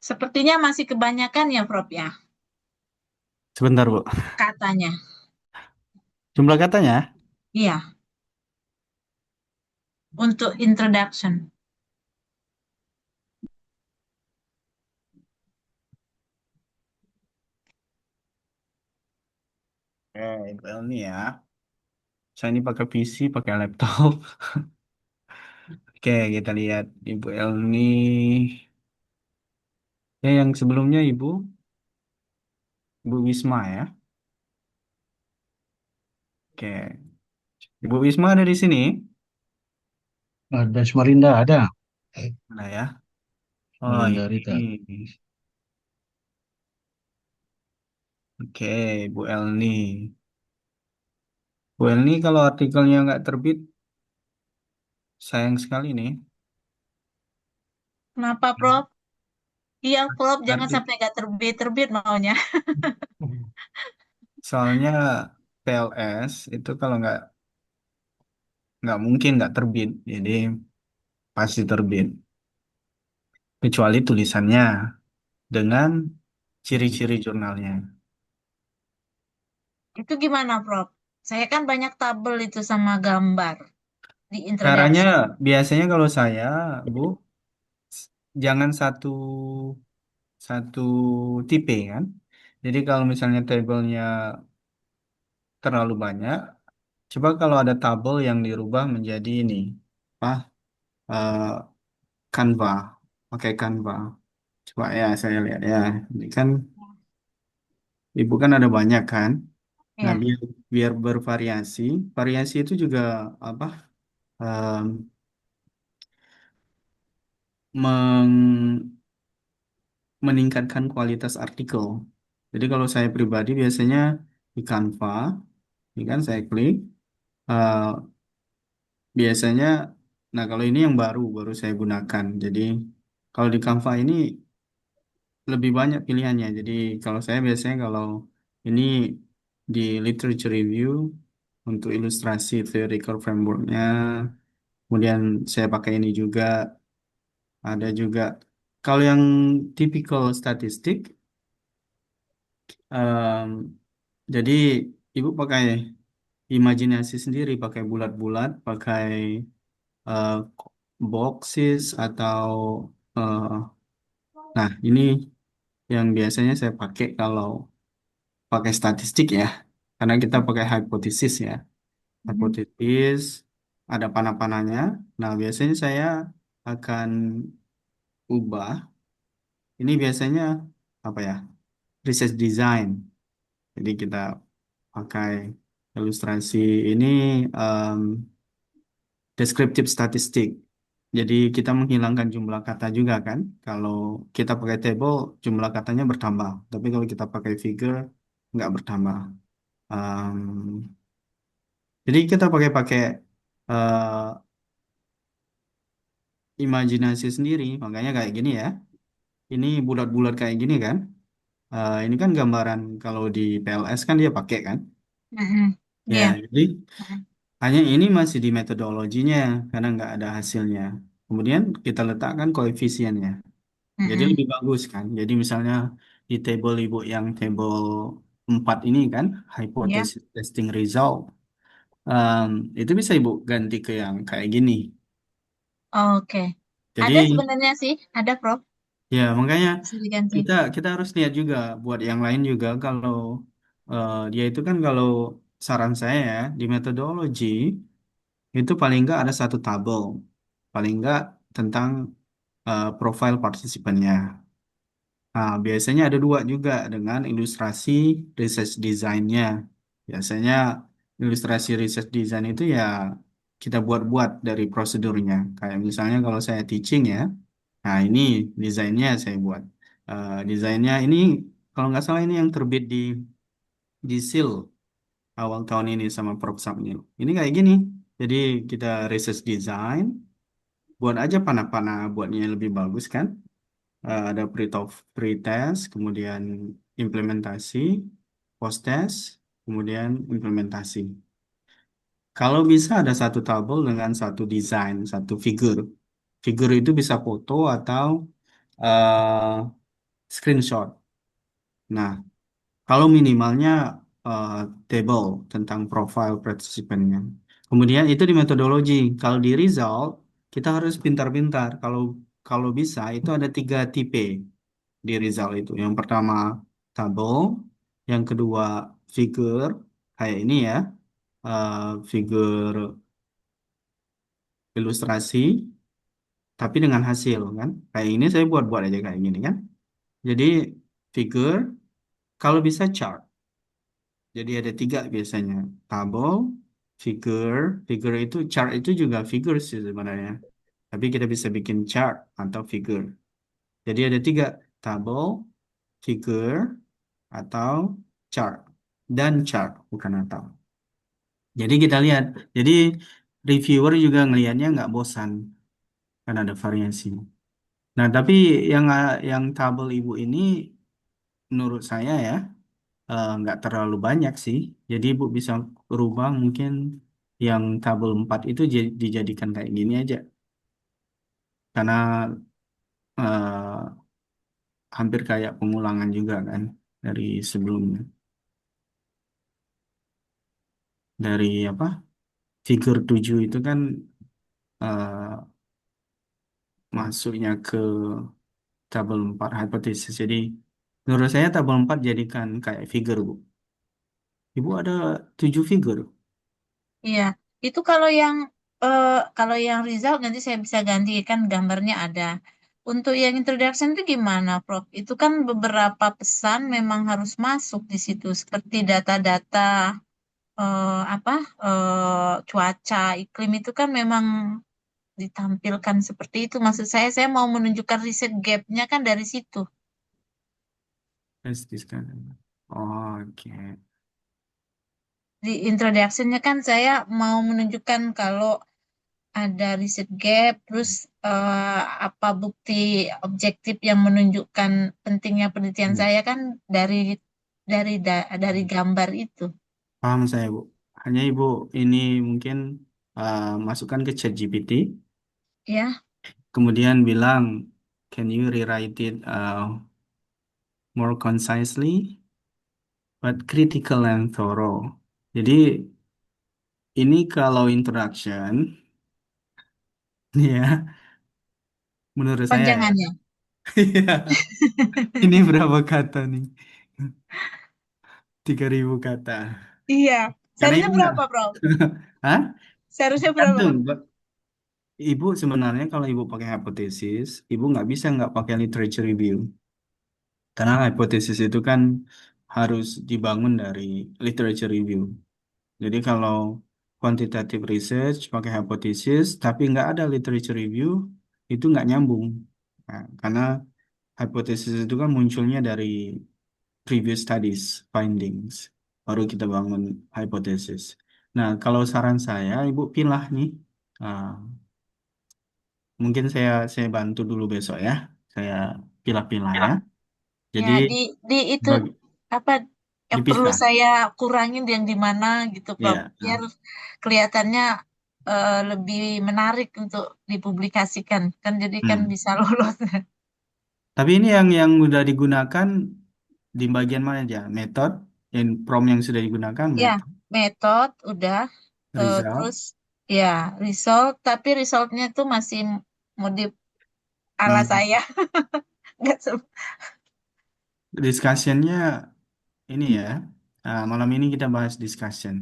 Sepertinya masih kebanyakan ya, Prof ya, Sebentar, Bu. katanya. Jumlah katanya? Iya, untuk introduction. Ibu Elni ya. Saya ini pakai PC, pakai laptop. Oke, kita lihat Ibu Elni. Ya, yang sebelumnya Ibu Wisma ya. Oke, Ibu Wisma ada di sini. Ada Samarinda ada. Nah ya. Oh, Samarinda Rita. ini. Oke, Ibu Elni. Bu Elni kalau artikelnya nggak terbit, sayang sekali nih. Kenapa, Prof? Iya, Prof, jangan Arti, sampai nggak terbit-terbit maunya. soalnya PLS itu kalau nggak mungkin nggak terbit, jadi pasti terbit. Kecuali tulisannya dengan ciri-ciri jurnalnya. Itu gimana, Prof? Saya kan banyak tabel itu sama gambar di Caranya introduction. biasanya kalau saya, Bu, jangan satu satu tipe kan. Jadi kalau misalnya tabelnya terlalu banyak, coba kalau ada tabel yang dirubah menjadi ini, apa? eh, Canva, pakai Canva. Coba ya saya lihat ya. Ini kan Ibu kan ada banyak kan. Nah, Ya, biar bervariasi. Variasi itu juga apa? em, meng- meningkatkan kualitas artikel. Jadi kalau saya pribadi biasanya di Canva, ini kan saya klik. eh, Biasanya, nah kalau ini yang baru saya gunakan. Jadi kalau di Canva ini lebih banyak pilihannya. Jadi kalau saya biasanya kalau ini di literature review untuk ilustrasi theoretical frameworknya, kemudian saya pakai ini juga, ada juga. Kalau yang typical statistik, em, jadi ibu pakai imajinasi sendiri, pakai bulat-bulat, pakai eh, boxes atau eh, nah ini yang biasanya saya pakai kalau pakai statistik ya, karena kita pakai hipotesis ya. mhm. Hipotesis ada panah-panahnya. Nah, biasanya saya akan ubah. Ini biasanya apa ya? Research design. Jadi kita pakai ilustrasi ini em, descriptive statistik. Jadi kita menghilangkan jumlah kata juga kan. Kalau kita pakai table, jumlah katanya bertambah. Tapi kalau kita pakai figure, nggak bertambah. Em, jadi kita pakai eh, imajinasi sendiri. Makanya kayak gini ya. Ini bulat-bulat kayak gini kan. Ini kan gambaran kalau di PLS kan dia pakai kan. Mhm. Ya, Iya. jadi Mhm. hanya ini masih di metodologinya karena nggak ada hasilnya. Kemudian kita letakkan koefisiennya. Jadi Mhm. lebih bagus kan. Jadi misalnya di table ibu yang table 4 ini kan, Iya. hypothesis testing result, em, itu bisa ibu ganti ke yang kayak gini. Oke. Ada Jadi sebenarnya sih, ada, Prof. ya makanya Bisa diganti. kita harus lihat juga buat yang lain juga kalau dia itu kan kalau saran saya ya di metodologi itu paling nggak ada satu tabel, paling nggak tentang profil partisipannya. Nah, biasanya ada dua juga dengan ilustrasi research design-nya. Biasanya ilustrasi research design itu ya kita buat-buat dari prosedurnya. Kayak misalnya kalau saya teaching ya, nah ini desainnya saya buat. Desainnya ini kalau nggak salah ini yang terbit di SEAL awal tahun ini sama Prof. Sapnil. Ini kayak gini. Jadi kita research design, buat aja panah-panah buatnya lebih bagus kan. Ada pre-test, kemudian implementasi, post-test, kemudian implementasi. Kalau bisa ada satu tabel dengan satu desain, satu figur. Figur itu bisa foto atau screenshot. Nah, kalau minimalnya eh, table tentang profil partisipannya. Kemudian itu di metodologi. Kalau di result, kita harus pintar-pintar. Kalau bisa itu ada tiga tipe di result itu. Yang pertama tabel, yang kedua figure kayak ini ya, figur ilustrasi, tapi dengan hasil kan. Kayak ini saya buat-buat aja kayak gini kan. Jadi figure, kalau bisa chart. Jadi ada tiga biasanya. Tabel, figure, figure itu chart itu juga figure sih sebenarnya. Tapi kita bisa bikin chart atau figure. Jadi ada tiga, tabel, figure, atau chart. Dan chart, bukan atau. Jadi kita lihat. Jadi reviewer juga ngelihatnya nggak bosan. Kan ada variasi. Nah, tapi yang tabel ibu ini menurut saya ya nggak terlalu banyak sih. Jadi Ibu bisa rubah mungkin yang tabel 4 itu dijadikan kayak gini aja. Karena eh, hampir kayak pengulangan juga kan dari sebelumnya. Dari apa? Figur 7 itu kan eh, masuknya ke tabel 4 hipotesis. Jadi menurut saya tabel 4 jadikan kayak figur, Bu. Ibu ada 7 figur. Iya, itu kalau yang result nanti saya bisa ganti kan gambarnya ada. Untuk yang introduction itu gimana, Prof? Itu kan beberapa pesan memang harus masuk di situ seperti data-data apa cuaca, iklim itu kan memang ditampilkan seperti itu. Maksud saya mau menunjukkan riset gap-nya kan dari situ. Oh, oke. Di introduction-nya kan saya mau menunjukkan kalau ada riset gap, terus eh, apa bukti objektif yang menunjukkan pentingnya penelitian Hmm. saya kan dari gambar itu, Paham saya, Bu. Hanya Ibu ini mungkin masukkan ke ChatGPT, ya. kemudian bilang, can you rewrite it more concisely, but critical and thorough. Jadi ini kalau introduction, ya, menurut saya ya, Panjangannya. ini berapa kata nih? 3.000 kata. Iya. Karena Seharusnya Ibu nggak, berapa, Bro? Hah? Seharusnya berapa? Tergantung. Ibu sebenarnya kalau Ibu pakai hipotesis, Ibu nggak bisa nggak pakai literature review. Karena hipotesis itu kan harus dibangun dari literature review. Jadi kalau quantitative research pakai hipotesis, tapi nggak ada literature review, itu nggak nyambung. Nah, karena hipotesis itu kan munculnya dari previous studies, findings, baru kita bangun hipotesis. Nah, kalau saran saya, Ibu pilah nih. Ah, mungkin saya bantu dulu besok ya. Saya pilah-pilah ya. Ya, Jadi di itu bagi, apa yang perlu dipisah. saya kurangin yang di mana gitu, Prof. Iya. Biar kelihatannya lebih menarik untuk dipublikasikan. Kan jadi kan Hmm. bisa lolos. Tapi ini yang udah digunakan di bagian mana aja? Metode, yang prompt yang sudah digunakan, Ya, metode, metode udah result. terus ya result tapi resultnya tuh masih modif ala Hmm. saya. Nggak Discussionnya ini ya. Malam ini kita bahas discussion.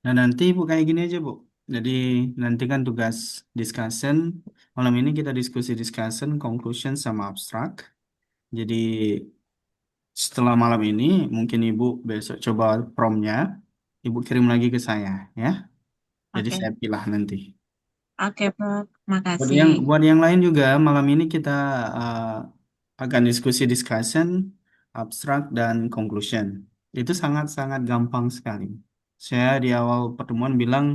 Nah nanti Bu kayak gini aja Bu. Jadi nanti kan tugas discussion. Malam ini kita diskusi discussion, conclusion sama abstract. Jadi setelah malam ini mungkin Ibu besok coba promptnya. Ibu kirim lagi ke saya ya. Jadi Oke, saya pilah nanti. oke, Prof. Buat Makasih. yang lain juga malam ini kita uh, akan diskusi discussion, abstract dan conclusion. Itu sangat-sangat gampang sekali. Saya di awal pertemuan bilang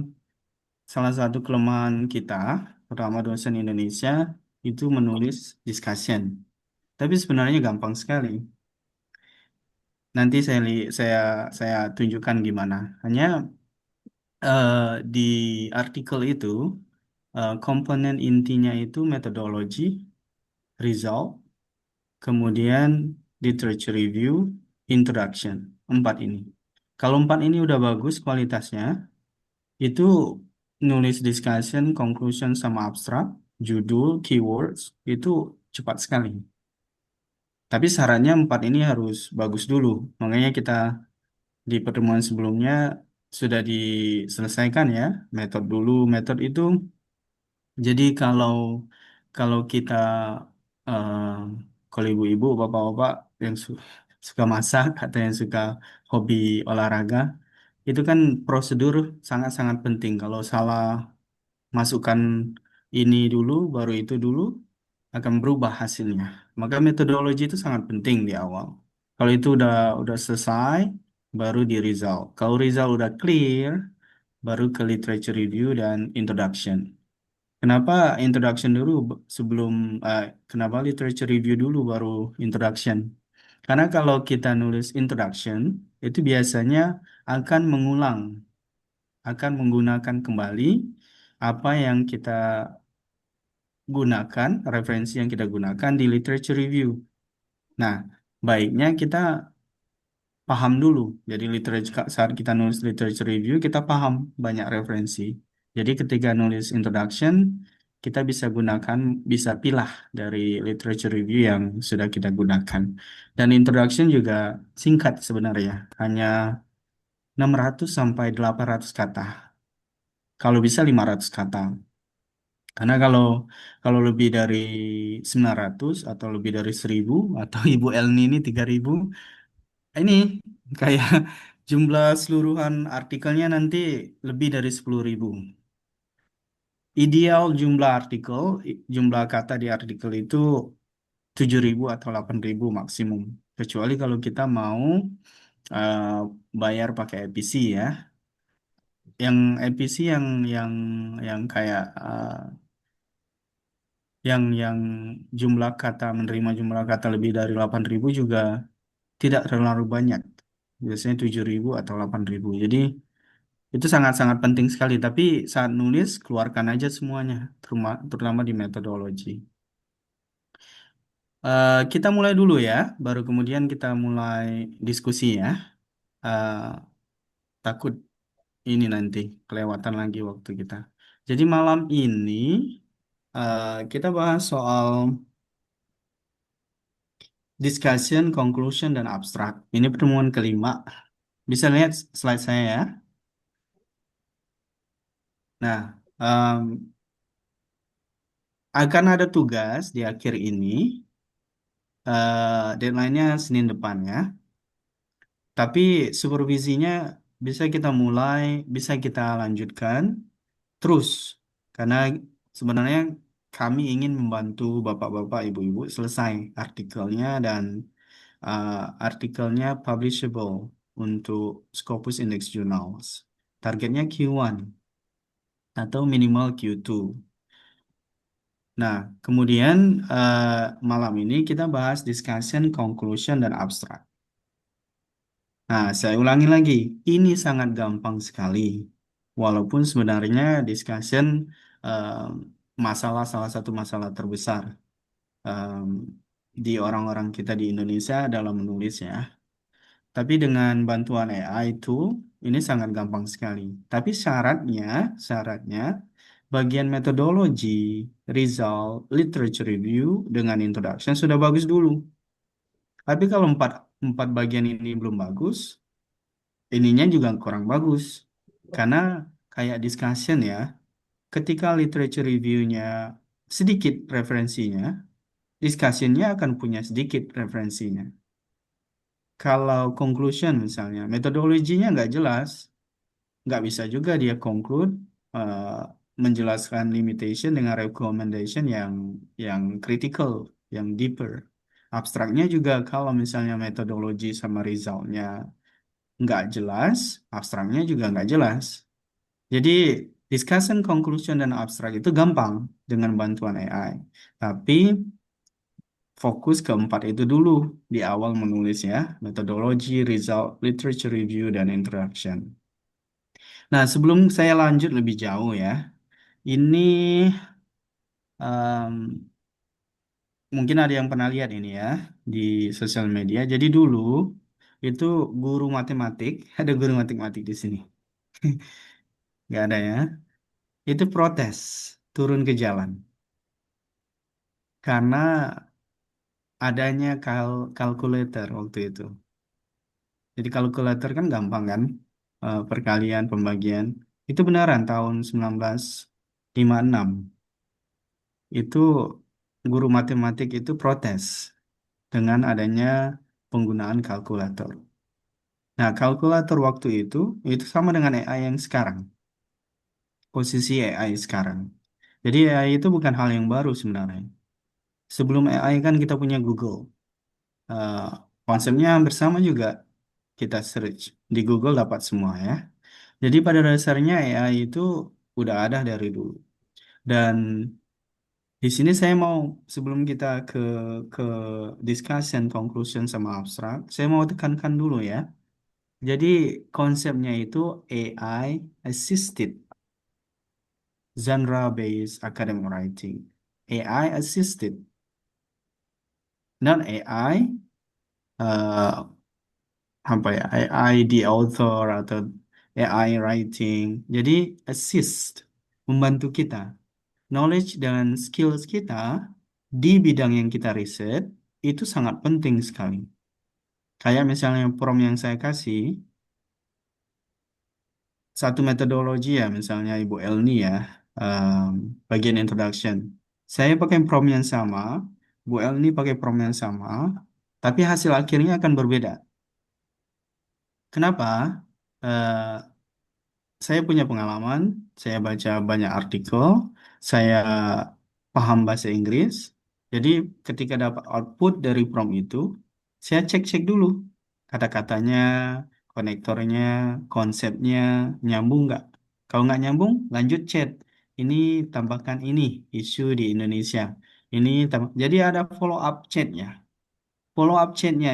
salah satu kelemahan kita, terutama dosen Indonesia, itu menulis discussion. Tapi sebenarnya gampang sekali. Nanti saya tunjukkan gimana. Hanya eh, di artikel itu komponen intinya itu metodologi, result, kemudian literature review, introduction. Empat ini. Kalau empat ini udah bagus kualitasnya, itu nulis discussion, conclusion, sama abstrak, judul, keywords, itu cepat sekali. Tapi syaratnya empat ini harus bagus dulu. Makanya kita di pertemuan sebelumnya sudah diselesaikan ya, metode dulu. Metode itu jadi kalau kalau kita eh, kalau ibu-ibu, bapak-bapak yang suka masak atau yang suka hobi olahraga, itu kan prosedur sangat-sangat penting. Kalau salah masukkan ini dulu, baru itu dulu, akan berubah hasilnya. Maka metodologi itu sangat penting di awal. Kalau itu udah selesai, baru di result. Kalau result udah clear, baru ke literature review dan introduction. Kenapa introduction dulu sebelum kenapa literature review dulu baru introduction? Karena kalau kita nulis introduction itu biasanya akan mengulang, akan menggunakan kembali apa yang kita gunakan, referensi yang kita gunakan di literature review. Nah, baiknya kita paham dulu. Jadi literature saat kita nulis literature review kita paham banyak referensi. Jadi ketika nulis introduction kita bisa gunakan bisa pilah dari literature review yang sudah kita gunakan. Dan introduction juga singkat sebenarnya, hanya 600 sampai 800 kata. Kalau bisa 500 kata. Karena kalau kalau lebih dari 900 atau lebih dari 1000 atau Ibu Elni ini 3000 ini kayak jumlah seluruhan artikelnya nanti lebih dari 10.000. Ideal jumlah artikel, jumlah kata di artikel itu 7.000 atau 8.000 maksimum. Kecuali kalau kita mau eh, bayar pakai APC ya. Yang APC yang kayak yang jumlah kata menerima jumlah kata lebih dari 8.000 juga tidak terlalu banyak. Biasanya 7.000 atau 8.000. Jadi itu sangat-sangat penting sekali, tapi saat nulis keluarkan aja semuanya, terutama di metodologi. Kita mulai dulu ya, baru kemudian kita mulai diskusi ya. Eh, Takut ini nanti kelewatan lagi waktu kita. Jadi malam ini kita bahas soal discussion, conclusion, dan abstract. Ini pertemuan kelima. Bisa lihat slide saya ya. Nah, akan ada tugas di akhir ini. Deadline-nya Senin depan ya. Tapi supervisinya bisa kita mulai, bisa kita lanjutkan terus. Karena sebenarnya kami ingin membantu bapak-bapak, ibu-ibu selesai artikelnya dan uh, artikelnya publishable untuk Scopus Index Journals. Targetnya Q1 atau minimal Q2. Nah, kemudian malam ini kita bahas discussion, conclusion, dan abstract. Nah, saya ulangi lagi, ini sangat gampang sekali. Walaupun sebenarnya discussion masalah salah satu masalah terbesar em, di orang-orang kita di Indonesia dalam menulis ya. Tapi dengan bantuan AI itu ini sangat gampang sekali. Tapi syaratnya bagian metodologi, result, literature review dengan introduction sudah bagus dulu. Tapi kalau empat bagian ini belum bagus, ininya juga kurang bagus. Karena kayak discussion ya, ketika literature review-nya sedikit referensinya, discussion-nya akan punya sedikit referensinya. Kalau conclusion misalnya, metodologinya nggak jelas, nggak bisa juga dia conclude eh, menjelaskan limitation dengan recommendation yang critical, yang deeper. Abstraknya juga kalau misalnya metodologi sama resultnya nggak jelas, abstraknya juga nggak jelas. Jadi discussion, conclusion, dan abstrak itu gampang dengan bantuan AI. Tapi fokus keempat itu dulu di awal menulis ya, metodologi, result, literature review, dan introduction. Nah, sebelum saya lanjut lebih jauh ya, ini em, mungkin ada yang pernah lihat ini ya di sosial media. Jadi dulu itu guru matematik, ada guru matematik di sini. Nggak ada ya. Itu protes, turun ke jalan. Karena adanya kalkulator waktu itu. Jadi kalkulator kan gampang kan, perkalian, pembagian. Itu benaran tahun 1956. Itu guru matematik itu protes dengan adanya penggunaan kalkulator. Nah, kalkulator waktu itu sama dengan AI yang sekarang, posisi AI sekarang. Jadi AI itu bukan hal yang baru sebenarnya. Sebelum AI kan kita punya Google. Eh, Konsepnya hampir sama juga. Kita search di Google dapat semua ya. Jadi pada dasarnya AI itu udah ada dari dulu. Dan di sini saya mau sebelum kita ke discussion, conclusion sama abstrak, saya mau tekankan dulu ya. Jadi konsepnya itu AI assisted genre based academic writing. AI assisted, not AI apa ya? AI the author atau AI writing. Jadi assist membantu kita. Knowledge dan skills kita di bidang yang kita riset itu sangat penting sekali. Kayak misalnya prompt yang saya kasih, satu metodologi ya, misalnya Ibu Elni ya, em, bagian introduction. Saya pakai prompt yang sama, Bu Elni pakai prompt yang sama, tapi hasil akhirnya akan berbeda. Kenapa? Eh, saya punya pengalaman, saya baca banyak artikel, saya paham bahasa Inggris. Jadi ketika dapat output dari prompt itu, saya cek-cek dulu kata-katanya, konektornya, konsepnya, nyambung nggak? Kalau nggak nyambung, lanjut chat. Ini tambahkan ini, isu di Indonesia. Jadi ada follow up chatnya. Follow up chatnya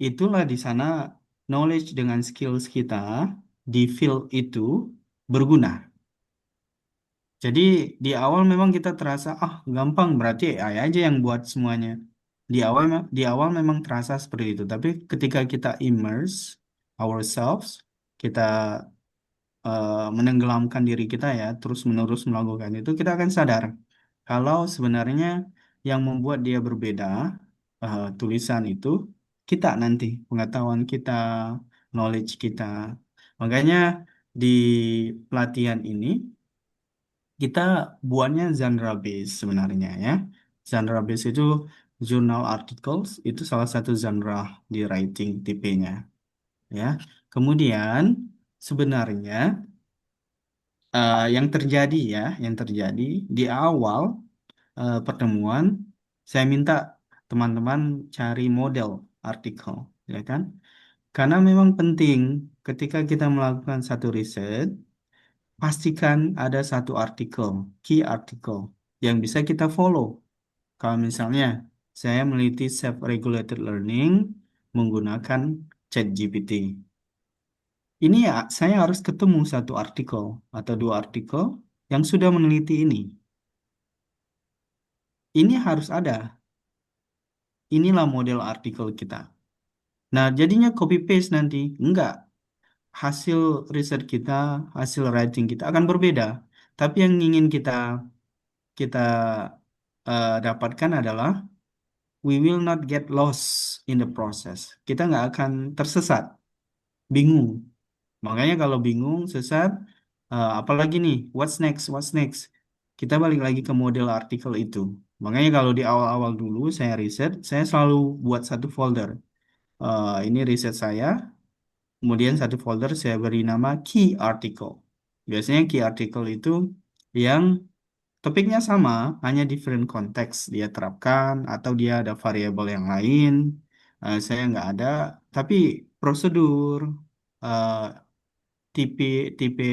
itulah di sana knowledge dengan skills kita di field itu berguna. Jadi di awal memang kita terasa gampang berarti AI aja yang buat semuanya. Di awal memang terasa seperti itu. Tapi ketika kita immerse ourselves, kita menenggelamkan diri kita ya terus-menerus melakukan itu, kita akan sadar kalau sebenarnya yang membuat dia berbeda tulisan itu kita nanti pengetahuan kita, knowledge kita. Makanya di pelatihan ini kita buatnya genre based sebenarnya ya. Genre based itu journal articles itu salah satu genre di writing tipenya ya. Kemudian sebenarnya yang terjadi di awal pertemuan, saya minta teman-teman cari model artikel, ya kan? Karena memang penting ketika kita melakukan satu riset, pastikan ada satu artikel, key article, yang bisa kita follow. Kalau misalnya saya meneliti self-regulated learning menggunakan ChatGPT. Ini ya, saya harus ketemu satu artikel atau dua artikel yang sudah meneliti ini. Ini harus ada. Inilah model artikel kita. Nah, jadinya copy paste nanti. Enggak. Hasil riset kita, hasil writing kita akan berbeda. Tapi yang ingin kita kita dapatkan adalah we will not get lost in the process. Kita nggak akan tersesat, bingung. Makanya kalau bingung, sesat, apalagi nih, what's next, what's next? Kita balik lagi ke model artikel itu. Makanya kalau di awal-awal dulu saya riset, saya selalu buat satu folder. Ini riset saya, kemudian satu folder saya beri nama key article. Biasanya key article itu yang topiknya sama, hanya different konteks dia terapkan atau dia ada variabel yang lain. Saya nggak ada, tapi prosedur, eh, tipe tipe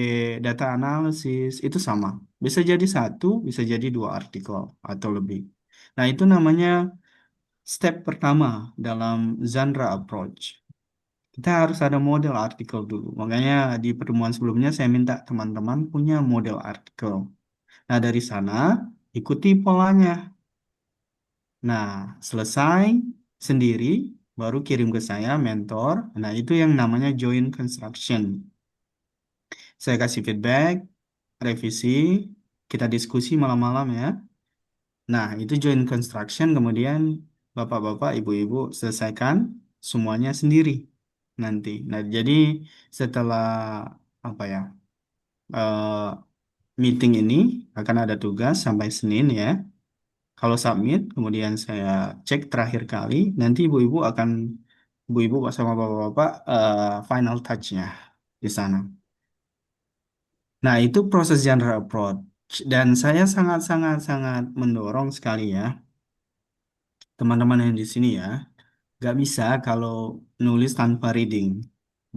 data analisis itu sama. Bisa jadi satu, bisa jadi dua artikel atau lebih. Nah, itu namanya step pertama dalam genre approach. Kita harus ada model artikel dulu. Makanya di pertemuan sebelumnya saya minta teman-teman punya model artikel. Nah, dari sana ikuti polanya. Nah, selesai sendiri, baru kirim ke saya mentor. Nah, itu yang namanya joint construction. Saya kasih feedback, revisi, kita diskusi malam-malam ya. Nah, itu joint construction, kemudian bapak-bapak, ibu-ibu selesaikan semuanya sendiri nanti. Nah, jadi setelah apa ya, eh, meeting ini akan ada tugas sampai Senin ya. Kalau submit, kemudian saya cek terakhir kali, nanti ibu-ibu sama bapak-bapak final touch-nya di sana. Nah, itu proses general approach. Dan saya sangat-sangat-sangat mendorong sekali ya, teman-teman yang di sini ya, nggak bisa kalau nulis tanpa reading.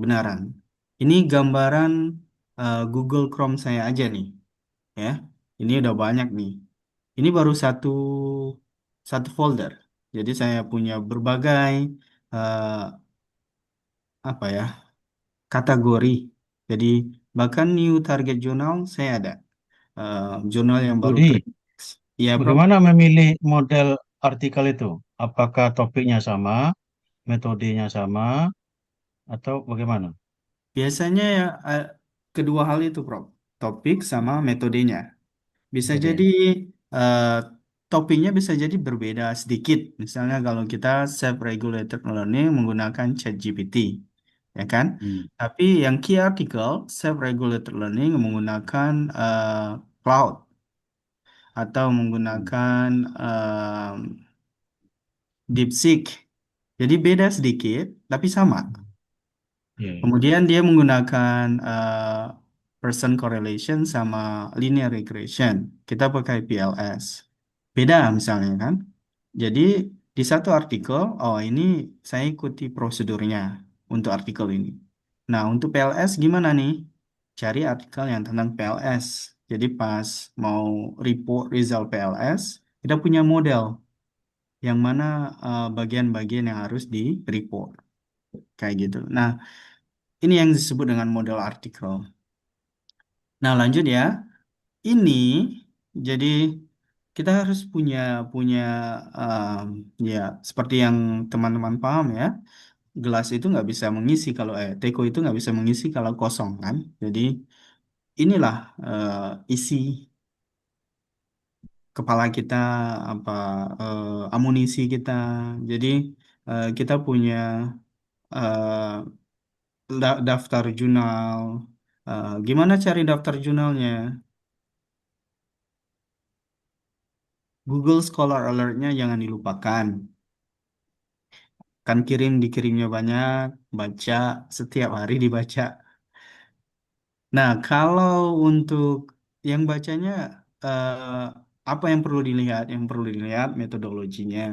Benaran. Ini gambaran Google Chrome saya aja nih, ya. Ini udah banyak nih. Ini baru satu folder. Jadi saya punya berbagai eh, apa ya kategori. Jadi bahkan new target journal saya ada. Jurnal yang baru Budi, terik. Ya, Prof. bagaimana memilih model artikel itu? Apakah topiknya sama, metodenya sama, atau bagaimana? Biasanya ya kedua hal itu, Prof. Topik sama metodenya. Bisa jadi Metode. eh, topiknya bisa jadi berbeda sedikit. Misalnya kalau kita self-regulated learning menggunakan ChatGPT, ya kan? Hmm. Tapi yang key article self-regulated learning menggunakan cloud atau Hmm. menggunakan DeepSeek. Jadi beda sedikit, tapi sama. Iya, iya. Kemudian dia menggunakan person correlation sama linear regression. Kita pakai PLS. Beda misalnya kan. Jadi di satu artikel, oh ini saya ikuti prosedurnya untuk artikel ini. Nah, untuk PLS gimana nih? Cari artikel yang tentang PLS. Jadi pas mau report result PLS, kita punya model yang mana bagian-bagian yang harus di report kayak gitu. Nah, ini yang disebut dengan model artikel. Nah, lanjut ya. Ini jadi kita harus punya punya ya seperti yang teman-teman paham ya. Gelas itu nggak bisa mengisi kalau teko itu nggak bisa mengisi kalau kosong kan. Jadi inilah isi kepala kita apa amunisi kita. Jadi kita punya daftar jurnal. Gimana cari daftar jurnalnya? Google Scholar Alert-nya jangan dilupakan. Kan dikirimnya banyak, baca setiap hari dibaca. Nah, kalau untuk yang bacanya eh, apa yang perlu dilihat? Yang perlu dilihat metodologinya.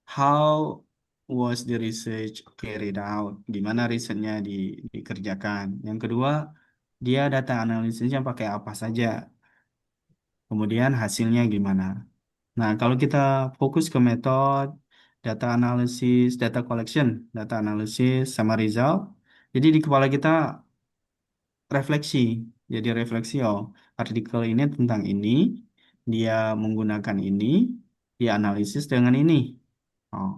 How was the research carried out? Gimana risetnya dikerjakan? Yang kedua, dia data analisisnya pakai apa saja? Kemudian hasilnya gimana? Nah, kalau kita fokus ke metode, data analysis, data collection, data analysis, sama result, jadi di kepala kita refleksi. Jadi refleksi, oh, artikel ini tentang ini, dia menggunakan ini, dia analisis dengan ini. Oh,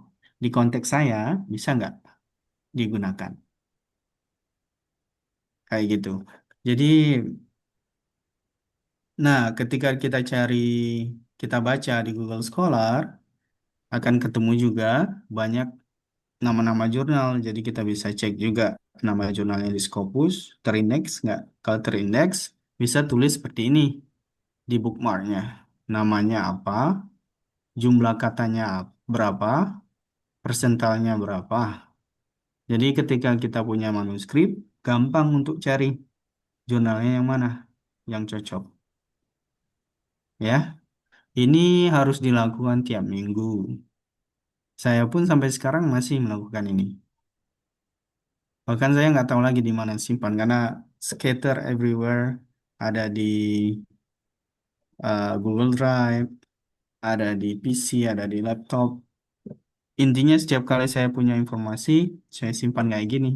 di konteks saya, bisa nggak digunakan? Kayak gitu. Jadi, nah, ketika kita baca di Google Scholar, akan ketemu juga banyak nama-nama jurnal. Jadi kita bisa cek juga nama jurnalnya di Scopus, terindeks nggak? Kalau terindeks, bisa tulis seperti ini di bookmarknya. Namanya apa, jumlah katanya berapa, persentalnya berapa. Jadi ketika kita punya manuskrip, gampang untuk cari jurnalnya yang mana yang cocok. Ya, ini harus dilakukan tiap minggu. Saya pun sampai sekarang masih melakukan ini. Bahkan saya nggak tahu lagi di mana simpan karena scatter everywhere, ada di Google Drive, ada di PC, ada di laptop. Intinya setiap kali saya punya informasi, saya simpan kayak gini.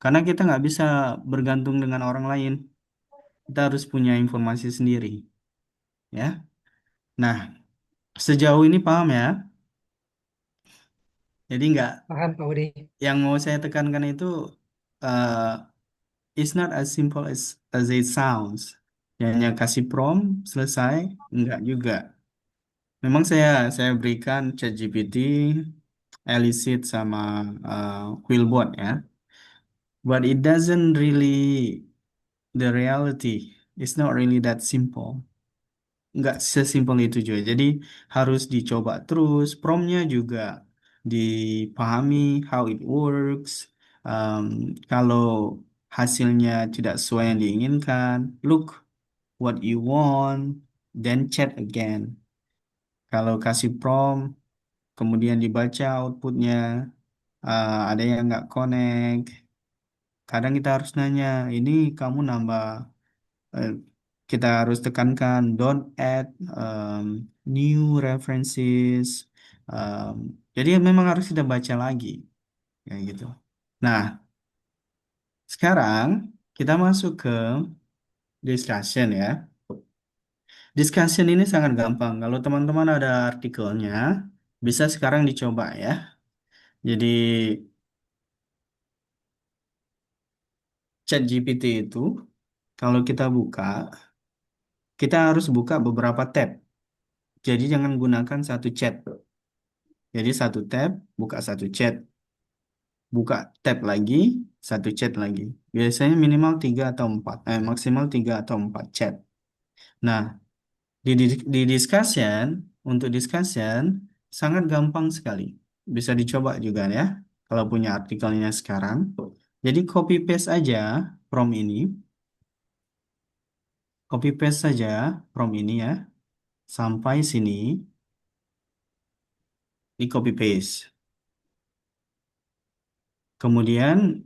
Karena kita nggak bisa bergantung dengan orang lain. Kita harus punya informasi sendiri, ya. Nah, sejauh ini paham ya? Jadi nggak, Paham Pak Budi? yang mau saya tekankan itu uh, it's not as simple as it sounds. Ya, hanya kasih prompt selesai, enggak juga. Memang saya berikan ChatGPT, Elicit sama Quillbot ya. But it doesn't really the reality. It's not really that simple. Nggak sesimpel itu juga. Jadi harus dicoba terus. Promptnya juga dipahami how it works. Um, Kalau hasilnya tidak sesuai yang diinginkan, look what you want, then chat again. Kalau kasih prompt, kemudian dibaca outputnya, ada yang nggak connect. Kadang kita harus nanya, ini kamu nambah, eh, kita harus tekankan don't add um, new references. Um, jadi memang harus kita baca lagi, kayak gitu. Nah, sekarang kita masuk ke discussion ya. Discussion ini sangat gampang. Kalau teman-teman ada artikelnya, bisa sekarang dicoba ya. Jadi ChatGPT itu kalau kita buka, kita harus buka beberapa tab. Jadi jangan gunakan satu chat. Jadi satu tab, buka satu chat, buka tab lagi, satu chat lagi. Biasanya minimal 3 atau 4, maksimal 3 atau 4 chat. Nah, di discussion, untuk discussion, sangat gampang sekali. Bisa dicoba juga ya, kalau punya artikelnya sekarang. Jadi copy paste aja prompt ini, copy paste saja prompt ini ya, sampai sini, di copy paste. Kemudian,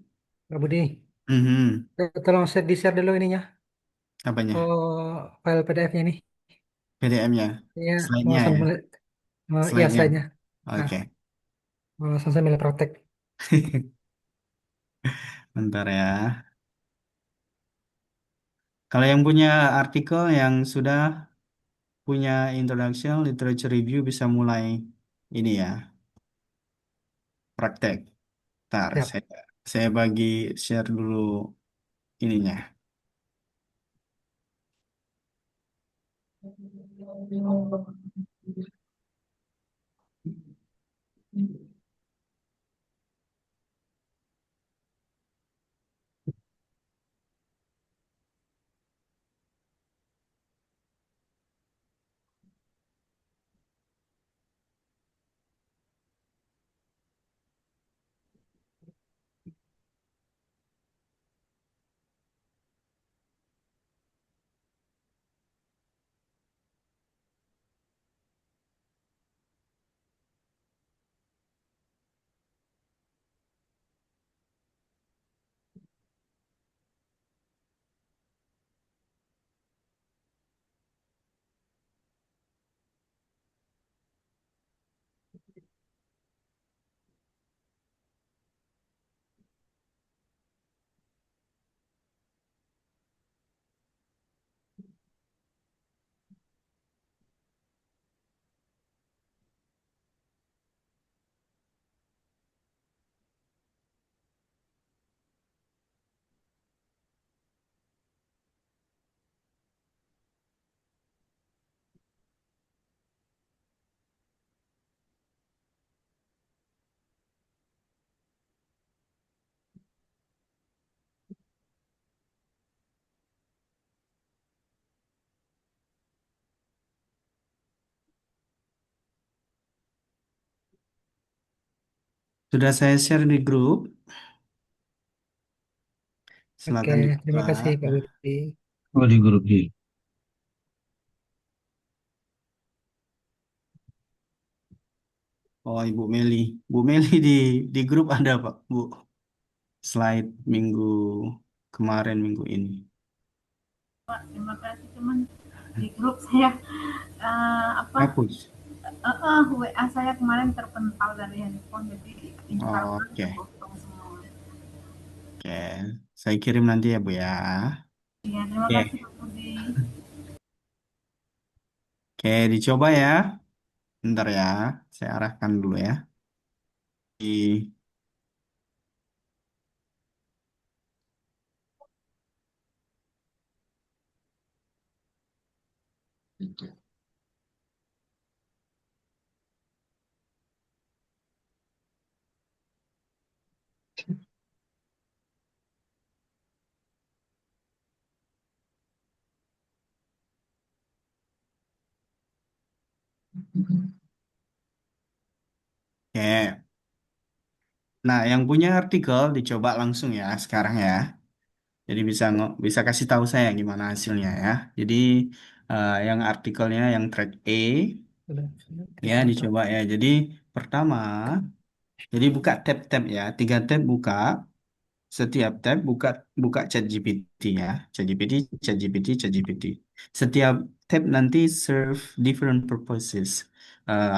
Pak Budi, mhm, tolong di-share dulu ininya, apanya? file PDF-nya nih. PDF-nya, Ya, mau slide-nya ya, sambil, ya slide-nya. slide-nya. Nah, Oke. mau sambil praktek. Bentar ya. Kalau yang punya artikel yang sudah punya introduction literature review bisa mulai ini ya, praktek. Ntar Siap. saya bagi share dulu ininya. Sudah saya share di grup, Oke, silakan terima dibuka. kasih Pak Budi. Oh, di grup G. Oh, Ibu Meli. Bu Meli di grup ada Pak, Bu. Slide minggu kemarin, minggu ini. Pak, terima kasih cuman di grup saya apa Hapus. WA saya kemarin terpental dari handphone jadi Oh, Instagram oke. terpotong semua. Oke. Saya kirim nanti ya, Bu ya. Iya, terima kasih Oke. Pak Budi. Oke, dicoba ya. Bentar ya. Saya arahkan dulu ya. Oke. Nah, yang punya artikel dicoba langsung ya sekarang ya. Jadi bisa kasih tahu saya gimana hasilnya ya. Jadi yang artikelnya yang thread A sudah ya kita dicoba ya. Jadi pertama, jadi buka tab-tab ya, 3 tab buka. Setiap tab buka buka ChatGPT ya. ChatGPT, ChatGPT, ChatGPT. Setiap tab nanti serve different purposes.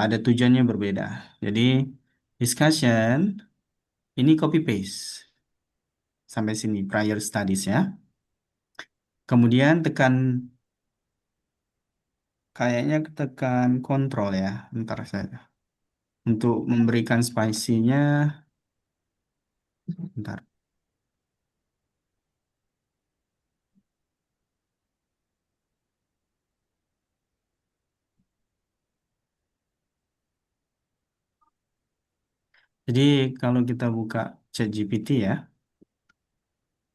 Ada tujuannya berbeda. Jadi discussion ini copy paste sampai sini prior studies ya. Kemudian tekan kayaknya tekan kontrol ya. Bentar saya. Untuk memberikan spicy-nya, bentar. Jadi kalau kita buka ChatGPT ya,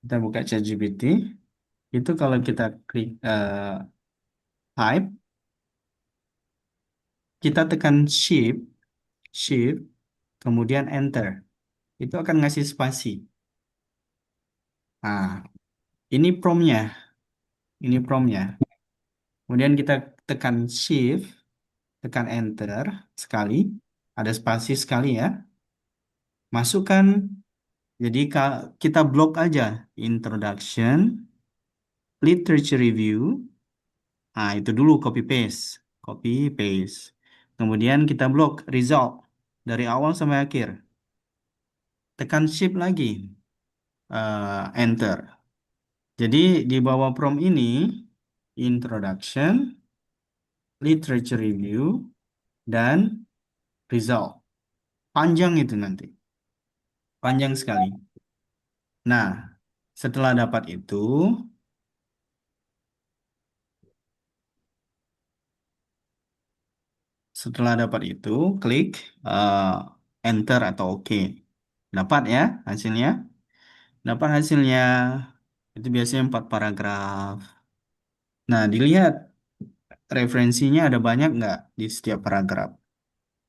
kita buka ChatGPT, itu kalau kita klik type, kita tekan shift, shift, kemudian enter. Itu akan ngasih spasi. Nah, ini promnya, ini promnya. Kemudian kita tekan shift, tekan enter sekali, ada spasi sekali ya. Masukkan, jadi kita blok aja introduction, literature review. Nah, itu dulu copy paste, copy paste. Kemudian kita blok result dari awal sampai akhir. Tekan shift lagi, enter. Jadi di bawah prompt ini introduction, literature review, dan result. Panjang itu nanti, panjang sekali. Nah, setelah dapat itu, klik eh, enter atau OK. Dapat ya hasilnya. Dapat hasilnya itu biasanya 4 paragraf. Nah, dilihat referensinya ada banyak nggak di setiap paragraf.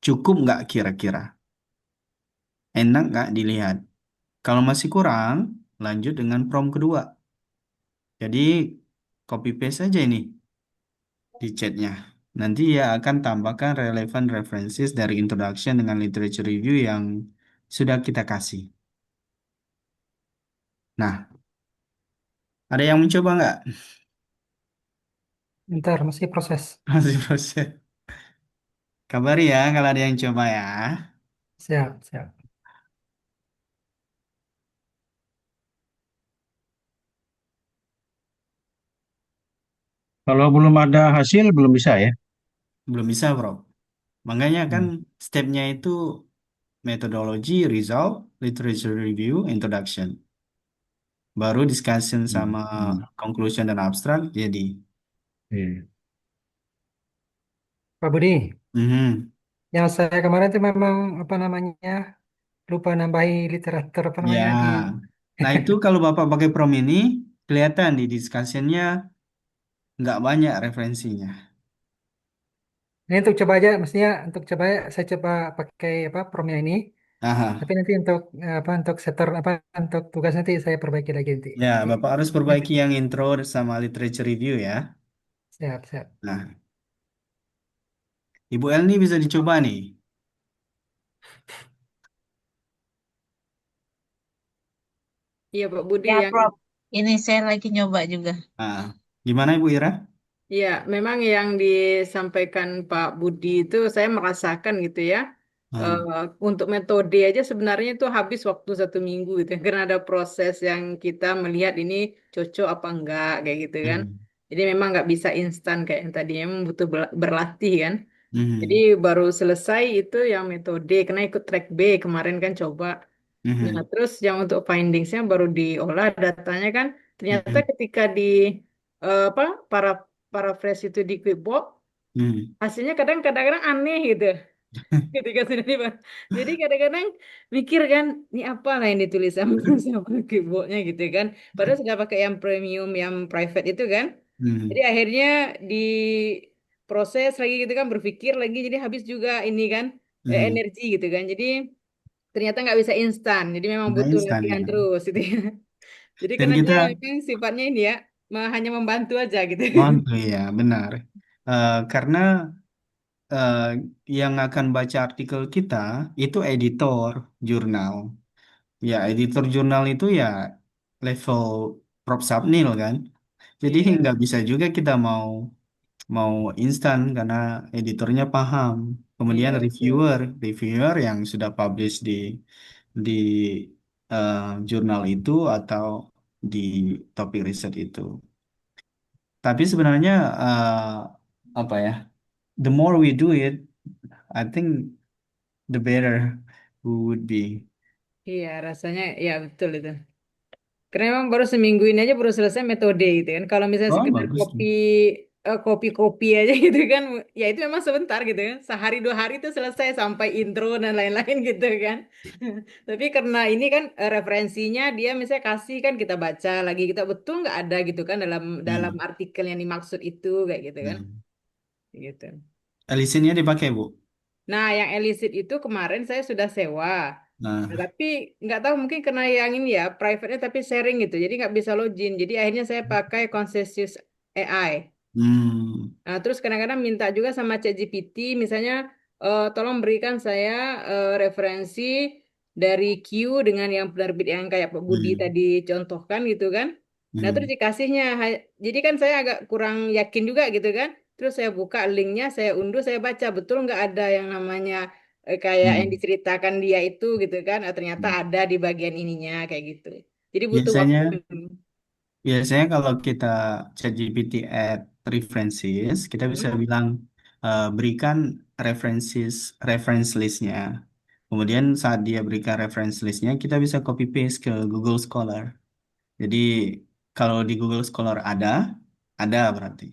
Cukup nggak kira-kira? Enak nggak dilihat? Kalau masih kurang, lanjut dengan prompt kedua. Jadi copy paste saja ini di chatnya. Nanti ya akan tambahkan relevant references dari introduction dengan literature review yang sudah kita kasih. Nah, ada yang mencoba nggak? Bentar, masih proses. Masih proses. Kabari ya kalau ada yang coba ya. Siap, siap. Kalau belum ada hasil, belum bisa ya. Belum bisa, bro. Makanya kan Hmm. stepnya itu methodology, result, literature review, introduction. Baru discussion Hmm. sama Hmm. conclusion dan abstract jadi. Iya. Pak Budi, Mhm. yang saya kemarin itu memang apa namanya lupa nambahi literatur apa Ya. namanya di. Nah itu kalau Bapak pakai prom ini, kelihatan di discussionnya nggak banyak referensinya. Ini untuk coba aja, mestinya untuk coba saya coba pakai apa promnya ini. Tapi Aha. nanti untuk apa untuk setter apa untuk tugas nanti saya perbaiki lagi nanti. Ya, Nanti Bapak harus ya, perbaiki yang intro sama literature review ya. siap siap. Nah, Ibu El ini bisa dicoba nih. Iya Pak Budi Ya, yang Prof. Ini saya lagi nyoba juga. Nah, gimana Ibu Ira? ya memang yang disampaikan Pak Budi itu saya merasakan gitu ya. Hmm. Eh, untuk metode aja sebenarnya itu habis waktu 1 minggu gitu ya. Karena ada proses yang kita melihat ini cocok apa enggak kayak gitu kan. Hmm. Jadi memang nggak bisa instan kayak yang tadi memang butuh berlatih kan. Jadi Mhm. baru selesai itu yang metode, karena ikut track B kemarin kan coba. Nah, Mhm. terus yang untuk findingsnya baru diolah datanya kan, ternyata Mhm. ketika di apa para paraphrase itu di Quickbook, Mhm. hasilnya kadang-kadang aneh gitu. Ketika sudah dibahas. Jadi kadang-kadang mikir kan, ini apa lah yang ditulis sama sama Quickbooknya gitu kan. Padahal sudah pakai yang premium, yang private itu kan. Jadi Mhm. akhirnya diproses lagi gitu kan, berpikir lagi, jadi habis juga ini kan Mhm. energi gitu kan. Jadi ternyata nggak bisa instan, jadi memang Nggak butuh instan latihan ya. terus gitu ya. Jadi Dan karena dia kita, memang sifatnya ini ya, hanya membantu aja gitu. oh iya benar. Karena eh, yang akan baca artikel kita itu editor jurnal. Ya, editor jurnal itu ya level Prof. Sapnil kan. Jadi Iya, nggak bisa juga kita mau mau instan karena editornya paham. Kemudian iya betul. reviewer yang sudah publish di eh, jurnal itu atau di topik riset itu. Tapi sebenarnya apa ya? The more we do it, I think the better we would be. Iya rasanya ya betul itu. Karena memang baru seminggu ini aja baru selesai metode gitu kan. Kalau misalnya Oh, sekedar bagus tuh. kopi-kopi aja gitu kan, ya itu memang sebentar gitu kan. Sehari 2 hari itu selesai sampai intro dan lain-lain gitu kan. Tapi karena ini kan referensinya dia misalnya kasih kan kita baca lagi kita betul nggak ada gitu kan dalam dalam Hmm. artikel yang dimaksud itu kayak gitu kan. Hmm. Gitu. Elisinnya dipakai, Bu. Nah, yang Elisit itu kemarin saya sudah sewa. Nah, Nah, tapi nggak tahu mungkin karena yang ini ya private-nya tapi sharing gitu, jadi nggak bisa login. Jadi akhirnya saya pakai Consensus AI. hmm, Nah, terus kadang-kadang minta juga sama ChatGPT, misalnya tolong berikan saya referensi dari Q dengan yang penerbit yang kayak Pak Budi hmm, tadi contohkan gitu kan. Nah, terus hmm, dikasihnya. Jadi kan saya agak kurang yakin juga gitu kan. Terus saya buka linknya, saya unduh, saya baca betul nggak ada yang namanya kayak yang hmm. diceritakan dia itu gitu kan. Ternyata ada di bagian ininya kayak gitu. Jadi butuh waktu. Biasanya, biasanya kalau kita ChatGPT add references, kita bisa Hmm. bilang berikan references reference listnya. Kemudian saat dia berikan reference listnya, kita bisa copy paste ke Google Scholar. Jadi kalau di Google Scholar ada berarti.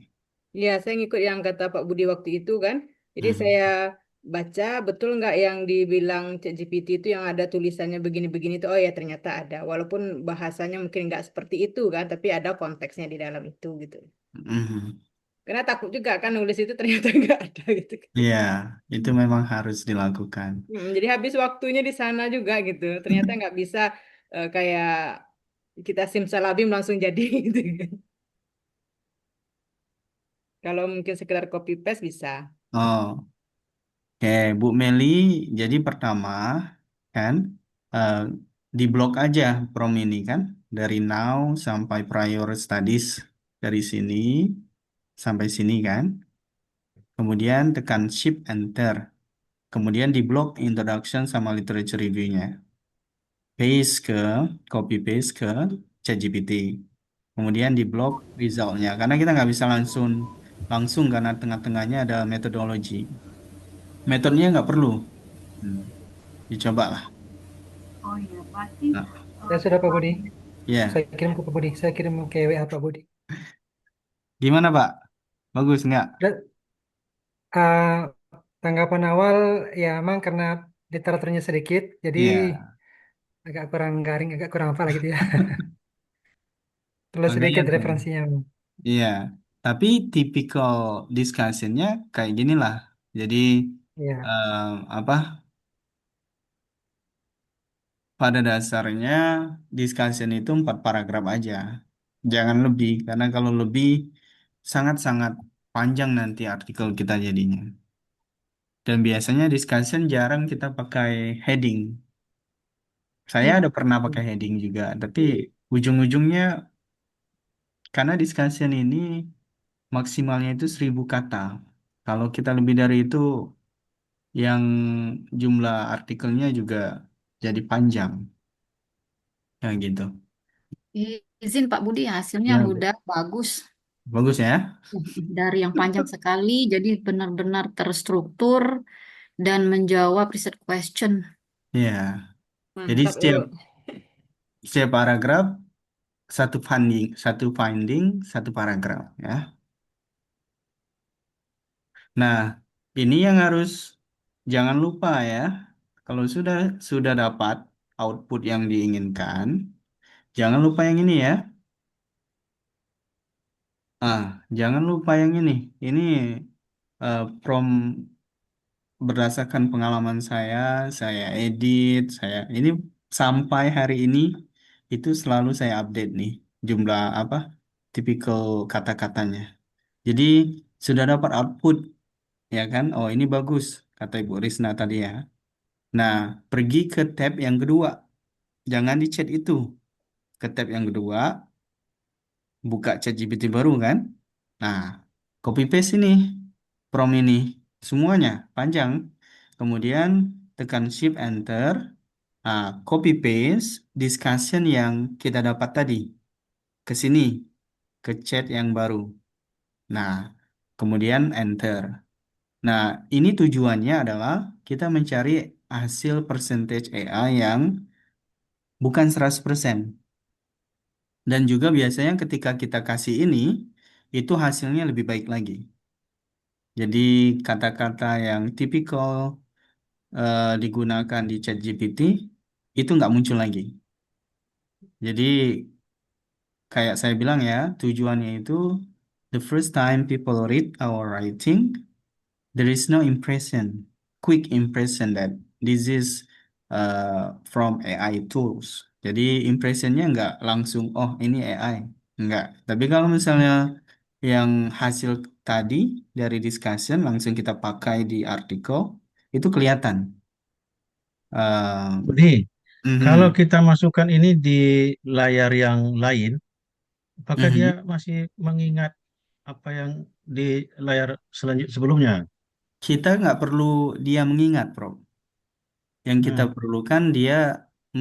Ya, saya ngikut yang kata Pak Budi waktu itu kan. Jadi Hmm. saya baca betul nggak yang dibilang ChatGPT itu yang ada tulisannya begini-begini itu. Oh ya ternyata ada. Walaupun bahasanya mungkin nggak seperti itu kan, tapi ada konteksnya di dalam itu gitu. Mhm. Karena takut juga kan nulis itu ternyata nggak ada gitu. Iya, itu memang harus dilakukan. Jadi habis waktunya di sana juga gitu. Ternyata nggak bisa kayak kita simsalabim langsung jadi gitu kan. Kalau mungkin sekedar copy paste bisa. Oh, oke, Bu Meli. Jadi pertama kan eh, di blok aja prom ini kan dari now sampai prior studies dari sini sampai sini kan. Kemudian tekan shift enter. Kemudian di blok introduction sama literature review-nya. Paste ke copy paste ke ChatGPT. Kemudian di blok resultnya karena kita nggak bisa langsung langsung karena tengah-tengahnya ada metodologi. Metodenya nggak perlu. Hmm, dicoba lah. Nah, Ya sudah Pak Budi. ya, Saya kirim ke Pak Budi. Saya kirim ke WA Pak Budi. gimana Pak? Bagus nggak? Dan, ah, tanggapan awal ya emang karena literaturnya sedikit, jadi Iya, agak kurang garing, agak kurang apa gitu ya. Terlalu makanya sedikit tuh. referensinya. Iya, tapi typical discussionnya kayak gini lah. Jadi Ya, eh, apa? Pada dasarnya discussion itu 4 paragraf aja. Jangan lebih, karena kalau lebih sangat-sangat panjang nanti artikel kita jadinya. Dan biasanya discussion jarang kita pakai heading. Saya hmm. ada pernah pakai heading juga, tapi ujung-ujungnya karena discussion ini maksimalnya itu 1.000 kata. Kalau kita lebih dari itu, yang jumlah artikelnya juga jadi panjang, ya gitu. Izin Pak Budi, hasilnya Ya, Bu. udah bagus. Bagus ya? Dari yang panjang sekali, jadi benar-benar terstruktur dan menjawab riset question. Iya. Jadi Mantap, setiap Ibu. setiap paragraf satu finding, satu paragraf ya. Nah, ini yang harus jangan lupa ya. Kalau sudah dapat output yang diinginkan, jangan lupa yang ini ya. Ah, jangan lupa yang ini. Ini prompt berdasarkan pengalaman saya edit, ini sampai hari ini itu selalu saya update nih jumlah apa tipikal kata-katanya. Jadi sudah dapat output ya kan? Oh ini bagus kata Ibu Risna tadi ya. Nah pergi ke tab yang kedua, jangan di chat itu. Ke tab yang kedua, buka chat GPT baru kan? Nah copy paste ini prompt ini semuanya panjang. Kemudian tekan Shift Enter. Copy paste discussion yang kita dapat tadi ke sini, ke chat yang baru. Nah, kemudian enter. Nah, ini tujuannya adalah kita mencari hasil percentage AI yang bukan 100%. Dan juga biasanya ketika kita kasih ini, itu hasilnya lebih baik lagi. Jadi kata-kata yang tipikal digunakan di ChatGPT itu nggak muncul lagi. Jadi kayak saya bilang ya, tujuannya itu the first time people read our writing, there is no impression, quick impression that this is from AI tools. Jadi impressionnya nggak langsung, oh ini AI, nggak. Tapi kalau misalnya yang hasil tadi dari discussion langsung kita pakai di artikel, itu kelihatan. Uh, Budi, kalau mhm, kita masukkan ini di layar yang lain, apakah dia mhm. masih mengingat apa yang di layar sebelumnya? Kita nggak perlu dia mengingat, Prof. Yang kita Nah, perlukan dia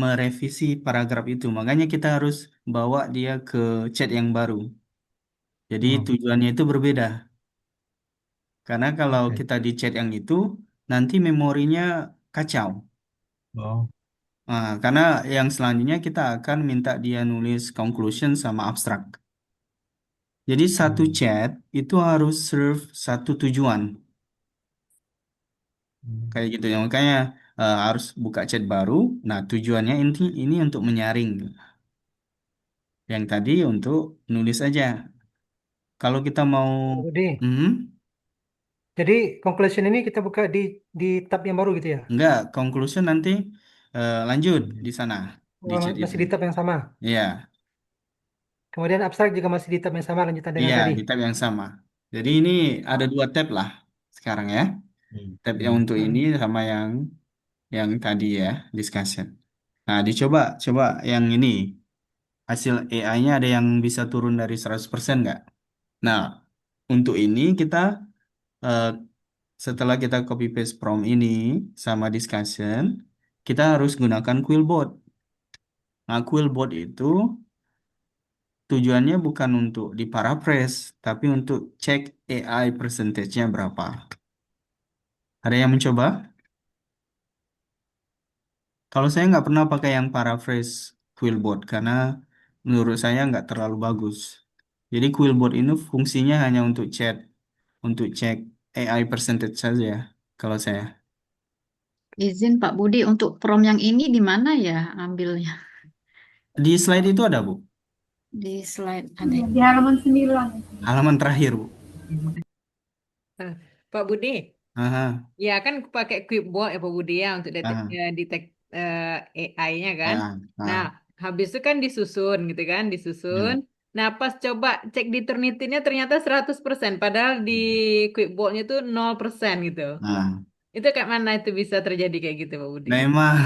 merevisi paragraf itu. Makanya kita harus bawa dia ke chat yang baru. Jadi oh, tujuannya itu berbeda. Karena kalau oke. kita di chat yang itu, nanti memorinya kacau. Oh, Nah, karena yang selanjutnya kita akan minta dia nulis conclusion sama abstrak. Jadi satu hmm, chat itu harus serve satu tujuan. hmm, Kayak gitu ya. Makanya harus buka chat baru. Nah, tujuannya ini untuk menyaring. Yang tadi untuk nulis aja. Kalau kita mau, Budi. hmm, Jadi conclusion ini kita buka di tab yang baru gitu ya? enggak, conclusion nanti lanjut di sana, di Oh, chat itu. masih di tab yang sama. Iya, Kemudian abstrak juga masih di tab yang sama lanjutan dengan iya, tadi. di tab yang sama. Jadi ini ada Oh. dua tab lah sekarang ya. Tab yang hmm. untuk ini Hmm. sama yang tadi ya, discussion. Nah, coba yang ini. Hasil AI-nya ada yang bisa turun dari 100% nggak? Nah, untuk ini kita eh, setelah kita copy paste prompt ini sama discussion, kita harus gunakan Quillbot. Nah, Quillbot itu tujuannya bukan untuk diparaphrase, tapi untuk cek AI percentage-nya berapa. Ada yang mencoba? Kalau saya nggak pernah pakai yang paraphrase Quillbot karena menurut saya nggak terlalu bagus. Jadi Quillbot ini fungsinya hanya untuk cek AI percentage saja kalau saya. Izin Pak Budi, untuk prom yang ini di mana ya ambilnya? Di slide itu ada, Bu. Di slide ada ya? Di halaman 9. Halaman terakhir, Bu. Nah, Pak Budi, Aha, ya kan pakai Quipboard ya Pak Budi ya untuk aha, detek AI-nya kan. aha, Nah, aha. habis itu kan disusun gitu kan, disusun. Ya. Nah, pas coba cek di Turnitin-nya ternyata 100%, padahal di Quipboard-nya itu 0% gitu. Nah, Itu kayak mana itu bisa terjadi kayak gitu Pak Budi? memang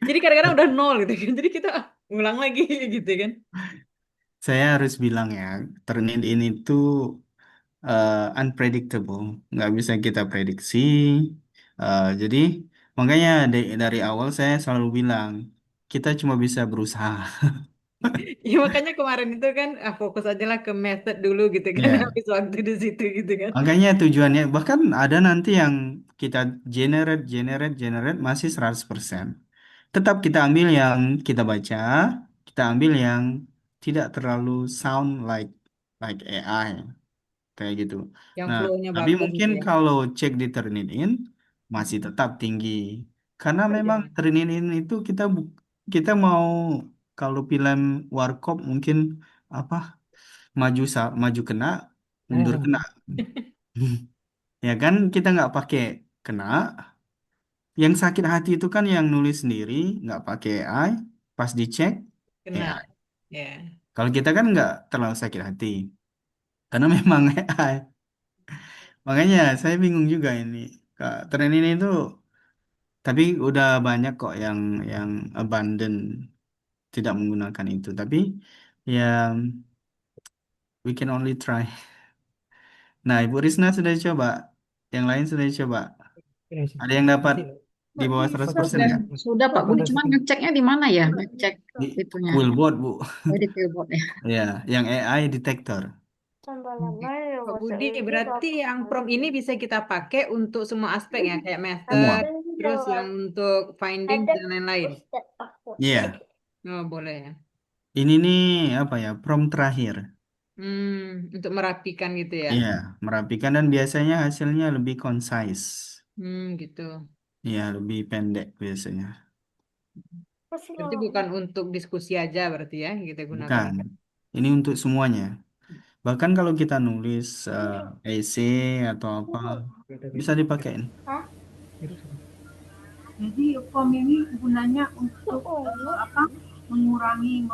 Jadi kadang-kadang udah nol gitu kan. Jadi kita ngulang lagi gitu kan. saya harus bilang ya, Turnitin ini tuh unpredictable, nggak bisa kita prediksi. Jadi makanya dari awal saya selalu bilang kita cuma bisa berusaha. Ya makanya kemarin itu kan fokus aja lah ke method dulu gitu kan, Ya, habis waktu di situ gitu kan. makanya tujuannya bahkan ada nanti yang kita generate generate generate masih 100%. Tetap kita ambil yang kita baca, kita ambil yang tidak terlalu sound like AI kayak gitu. Yang Nah, flow-nya tapi bagus mungkin gitu ya. kalau cek di Turnitin masih tetap tinggi. Karena memang Iya. Turnitin itu kita mau kalau film Warkop mungkin apa maju kena, mundur kena. Ah, Ya kan kita nggak pakai kena. Yang sakit hati itu kan yang nulis sendiri, nggak pakai AI, pas dicek Kena. AI. Ya. Kalau kita kan nggak terlalu sakit hati, karena memang AI. Makanya saya bingung juga ini. Kak, tren ini tuh, tapi udah banyak kok yang abandon tidak menggunakan itu. Tapi ya we can only try. Nah, Ibu Risna sudah coba, yang lain sudah coba. ini sih. Ada yang dapat Masih di bawah apa 100% Sudah, nggak? sudah Pak Budi, fantasi cuma tinggi. ngeceknya di mana ya? Ngecek Di itunya. Quillbot, Bu. Oh, di Billboard ya. Ya, yang AI detector. Pak Budi, berarti yang prompt ini bisa kita pakai untuk semua aspek ya, kayak Semua. method, terus yang untuk finding dan lain-lain. Iya. Oh, boleh ya. Ini nih apa ya? Prompt terakhir. Untuk merapikan gitu ya. Iya, merapikan dan biasanya hasilnya lebih concise. Gitu. Iya, lebih pendek biasanya. Berarti bukan untuk diskusi aja berarti ya yang kita gunakan Bukan. itu. Ini untuk semuanya. Bahkan kalau kita nulis essay atau apa, Beda bisa beda. dipakai ini. Biru sama. Jadi form ini gunanya untuk apa? Mengurangi,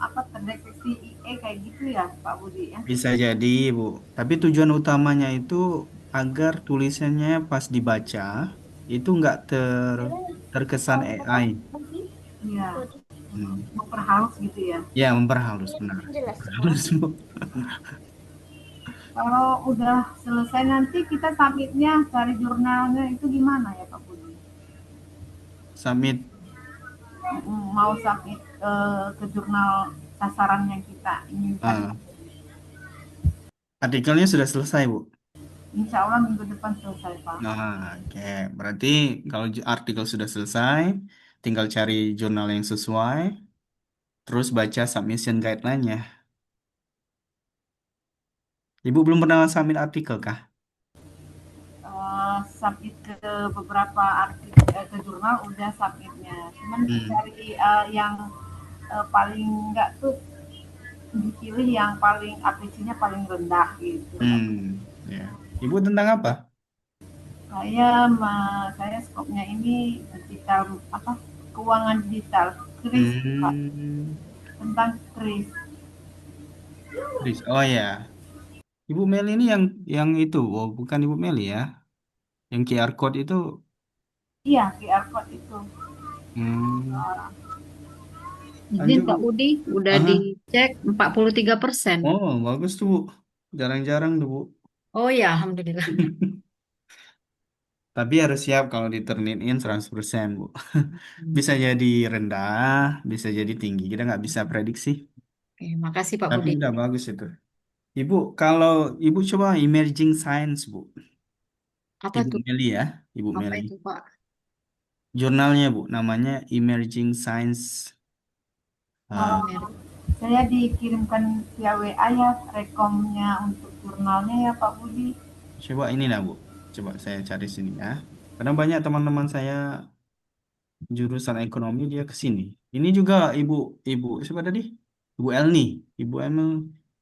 apa terdeteksi IE kayak gitu ya, Pak Budi ya. Bisa jadi, Bu. Tapi tujuan utamanya itu agar tulisannya pas dibaca itu nggak terkesan AI. Iya, Hmm. memperhalus gitu ya. Ya, memperhalus benar. Memperhalus, Bu. Kalau udah selesai nanti kita submitnya cari jurnalnya itu gimana ya Pak Budi? Submit. Mau submit ke jurnal sasaran yang kita inginkan. Ah, artikelnya sudah selesai, Bu. Insya Allah minggu depan selesai Pak. Nah, oke. Berarti kalau artikel sudah selesai, tinggal cari jurnal yang sesuai, terus baca submission guideline-nya. Ibu belum pernah submit artikel kah? Submit ke beberapa artikel ke jurnal udah submitnya. Cuman Hmm. cari yang paling enggak tuh dipilih yang paling apresiasinya paling rendah gitu. Ya. Ibu tentang apa? Saya skopnya ini digital apa keuangan digital kris Pak, Hmm. tentang kris. Oh ya, Ibu Meli ini yang itu, oh bukan Ibu Meli ya, yang QR code itu. Iya, QR code itu. Hmm. Izin Lanjut Pak Bu. Budi, udah Aha. dicek 43%. Oh bagus tuh Bu, jarang-jarang tuh Bu. Oh ya, Alhamdulillah. Tapi harus siap kalau diternitin 100% Bu. Bisa jadi rendah, bisa jadi tinggi. Kita nggak bisa prediksi. Oke, makasih Pak Tapi Budi. udah bagus itu. Ibu, kalau Ibu coba emerging science Bu. Apa Ibu tuh? Meli ya, Ibu Apa Meli. itu Pak? Jurnalnya Bu, namanya Emerging Science. Kalau Ah, Mer- saya dikirimkan via WA ya rekomnya untuk jurnalnya ya Pak Budi. coba ini lah Bu. Coba saya cari sini ya. Karena banyak teman-teman saya jurusan ekonomi dia ke sini. Ini juga Ibu Ibu siapa tadi? Ibu Elni. Ibu Elni,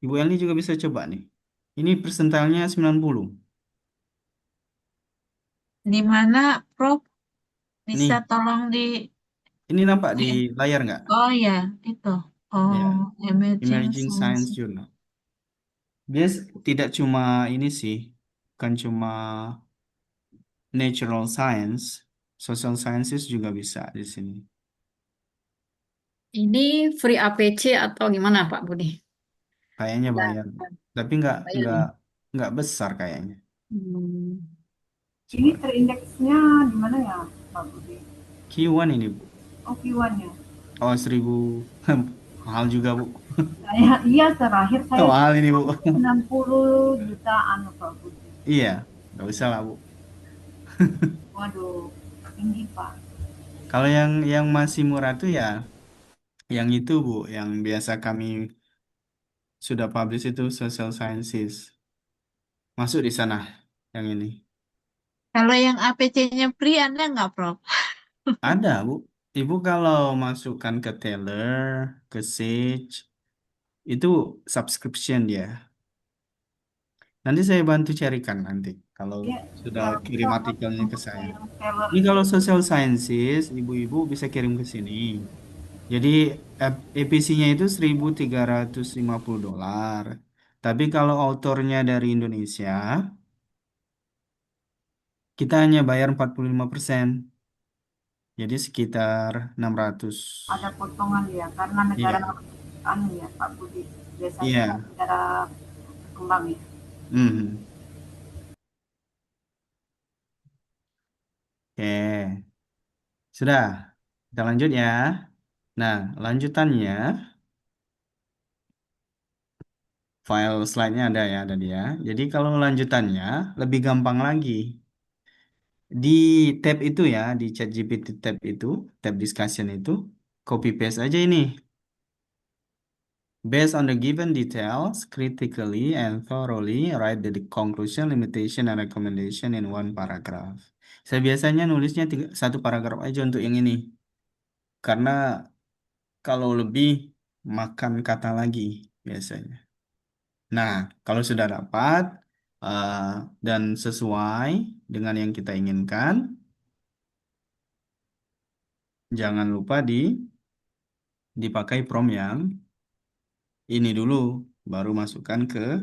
Ibu Elni juga bisa coba nih. Ini persentalnya 90. Di mana, Prof? Bisa Nih, tolong di... ini nampak di layar nggak? Oh ya, itu. Oh, Ya, emerging Emerging science. Science Journal. Dia tidak cuma ini sih, bukan cuma natural science, social sciences juga bisa di sini. Ini free APC atau gimana Pak Budi? Kayaknya Ya, bayar, tapi nggak bayar nggak ya. nggak besar kayaknya. Hmm. Ini Coba terindeksnya di mana ya Pak Budi? Q1 ini Bu. Oh, Q1 ya. Oh, 1.000. Mahal juga, Bu. Saya iya terakhir saya Mahal ini, Bu. 60 jutaan Pak Budi. Iya, nggak usah lah, Bu. Waduh, tinggi Pak. Kalau yang masih murah tuh ya, yang itu, Bu, yang biasa kami sudah publish itu Social Sciences. Masuk di sana, yang ini. Kalau yang APC-nya free ada nggak, Prof? Ada, Bu. Ibu kalau masukkan ke Teller, ke Sage, itu subscription dia. Nanti saya bantu carikan nanti kalau Dia sudah kalau bisa kirim Mas, artikelnya ke untuk saya. yang seller Ini itu kalau social sciences, ibu-ibu bisa kirim ke sini. Jadi EPC-nya itu $1.350. Tapi kalau autornya dari Indonesia, kita hanya bayar 45%. Jadi sekitar 600. ada potongan ya karena negara Iya, anu ya Pak Budi biasanya kan iya. negara berkembang ya. Hmm. Oke, sudah. Kita lanjut ya. Nah, lanjutannya, file slide-nya ada dia. Jadi kalau lanjutannya lebih gampang lagi. Di tab itu ya, di ChatGPT tab itu, tab discussion itu, copy paste aja ini. Based on the given details, critically and thoroughly write the conclusion, limitation, and recommendation in one paragraph. Saya biasanya nulisnya satu paragraf aja untuk yang ini. Karena kalau lebih, makan kata lagi biasanya. Nah, kalau sudah dapat eh, dan sesuai dengan yang kita inginkan, jangan lupa dipakai prompt yang ini dulu, baru masukkan ke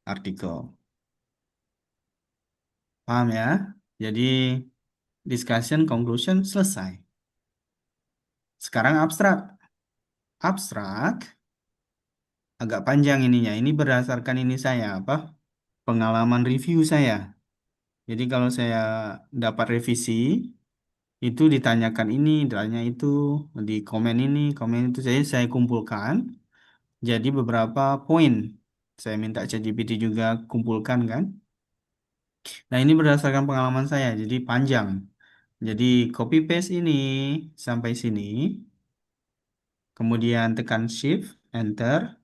artikel. Paham ya? Jadi discussion, conclusion selesai. Sekarang abstrak. Abstrak agak panjang ininya. Ini berdasarkan ini saya apa? Pengalaman review saya. Jadi kalau saya dapat revisi, itu ditanyakan ini, ditanya itu, di komen ini, komen itu saya kumpulkan. Jadi beberapa poin saya minta ChatGPT juga kumpulkan kan. Nah, ini berdasarkan pengalaman saya, jadi panjang. Jadi copy paste ini sampai sini, kemudian tekan shift, enter.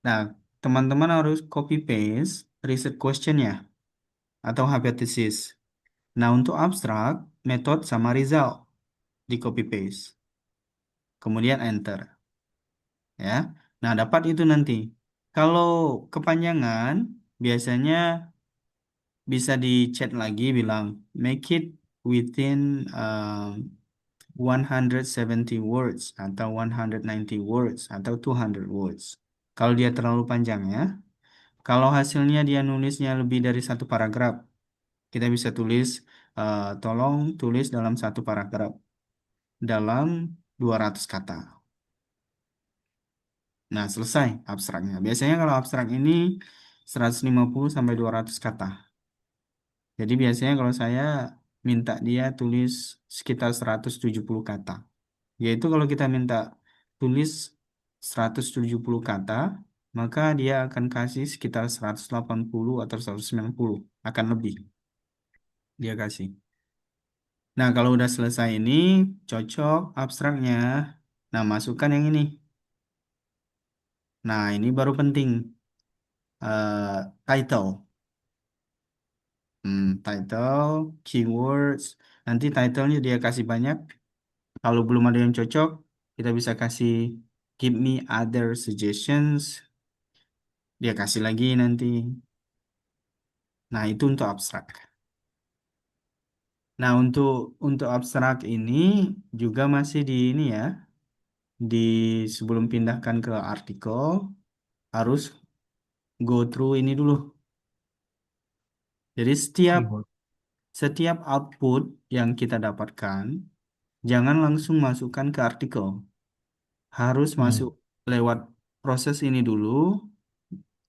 Nah, teman-teman harus copy paste research questionnya atau hypothesis. Nah, untuk abstrak, method sama result di copy paste. Kemudian enter. Ya. Nah, dapat itu nanti. Kalau kepanjangan, biasanya bisa di chat lagi bilang make it within 170 words atau 190 words atau 200 words. Kalau dia terlalu panjang ya. Kalau hasilnya dia nulisnya lebih dari satu paragraf, kita bisa tulis tolong tulis dalam satu paragraf dalam 200 kata. Nah, selesai abstraknya. Biasanya kalau abstrak ini 150 sampai 200 kata. Jadi biasanya kalau saya minta dia tulis sekitar 170 kata. Yaitu kalau kita minta tulis 170 kata, maka dia akan kasih sekitar 180 atau 190. Akan lebih dia kasih. Nah, kalau udah selesai ini, cocok abstraknya. Nah, masukkan yang ini. Nah, ini baru penting. Title. Title, keywords. Nanti titlenya dia kasih banyak. Kalau belum ada yang cocok, kita bisa kasih give me other suggestions. Dia kasih lagi nanti. Nah, itu untuk abstrak. Nah, untuk abstrak ini juga masih di ini ya, di sebelum pindahkan ke artikel harus go through ini dulu. Jadi setiap Keyword. setiap output yang kita dapatkan jangan langsung masukkan ke artikel. Harus masuk Hmm. lewat proses ini dulu,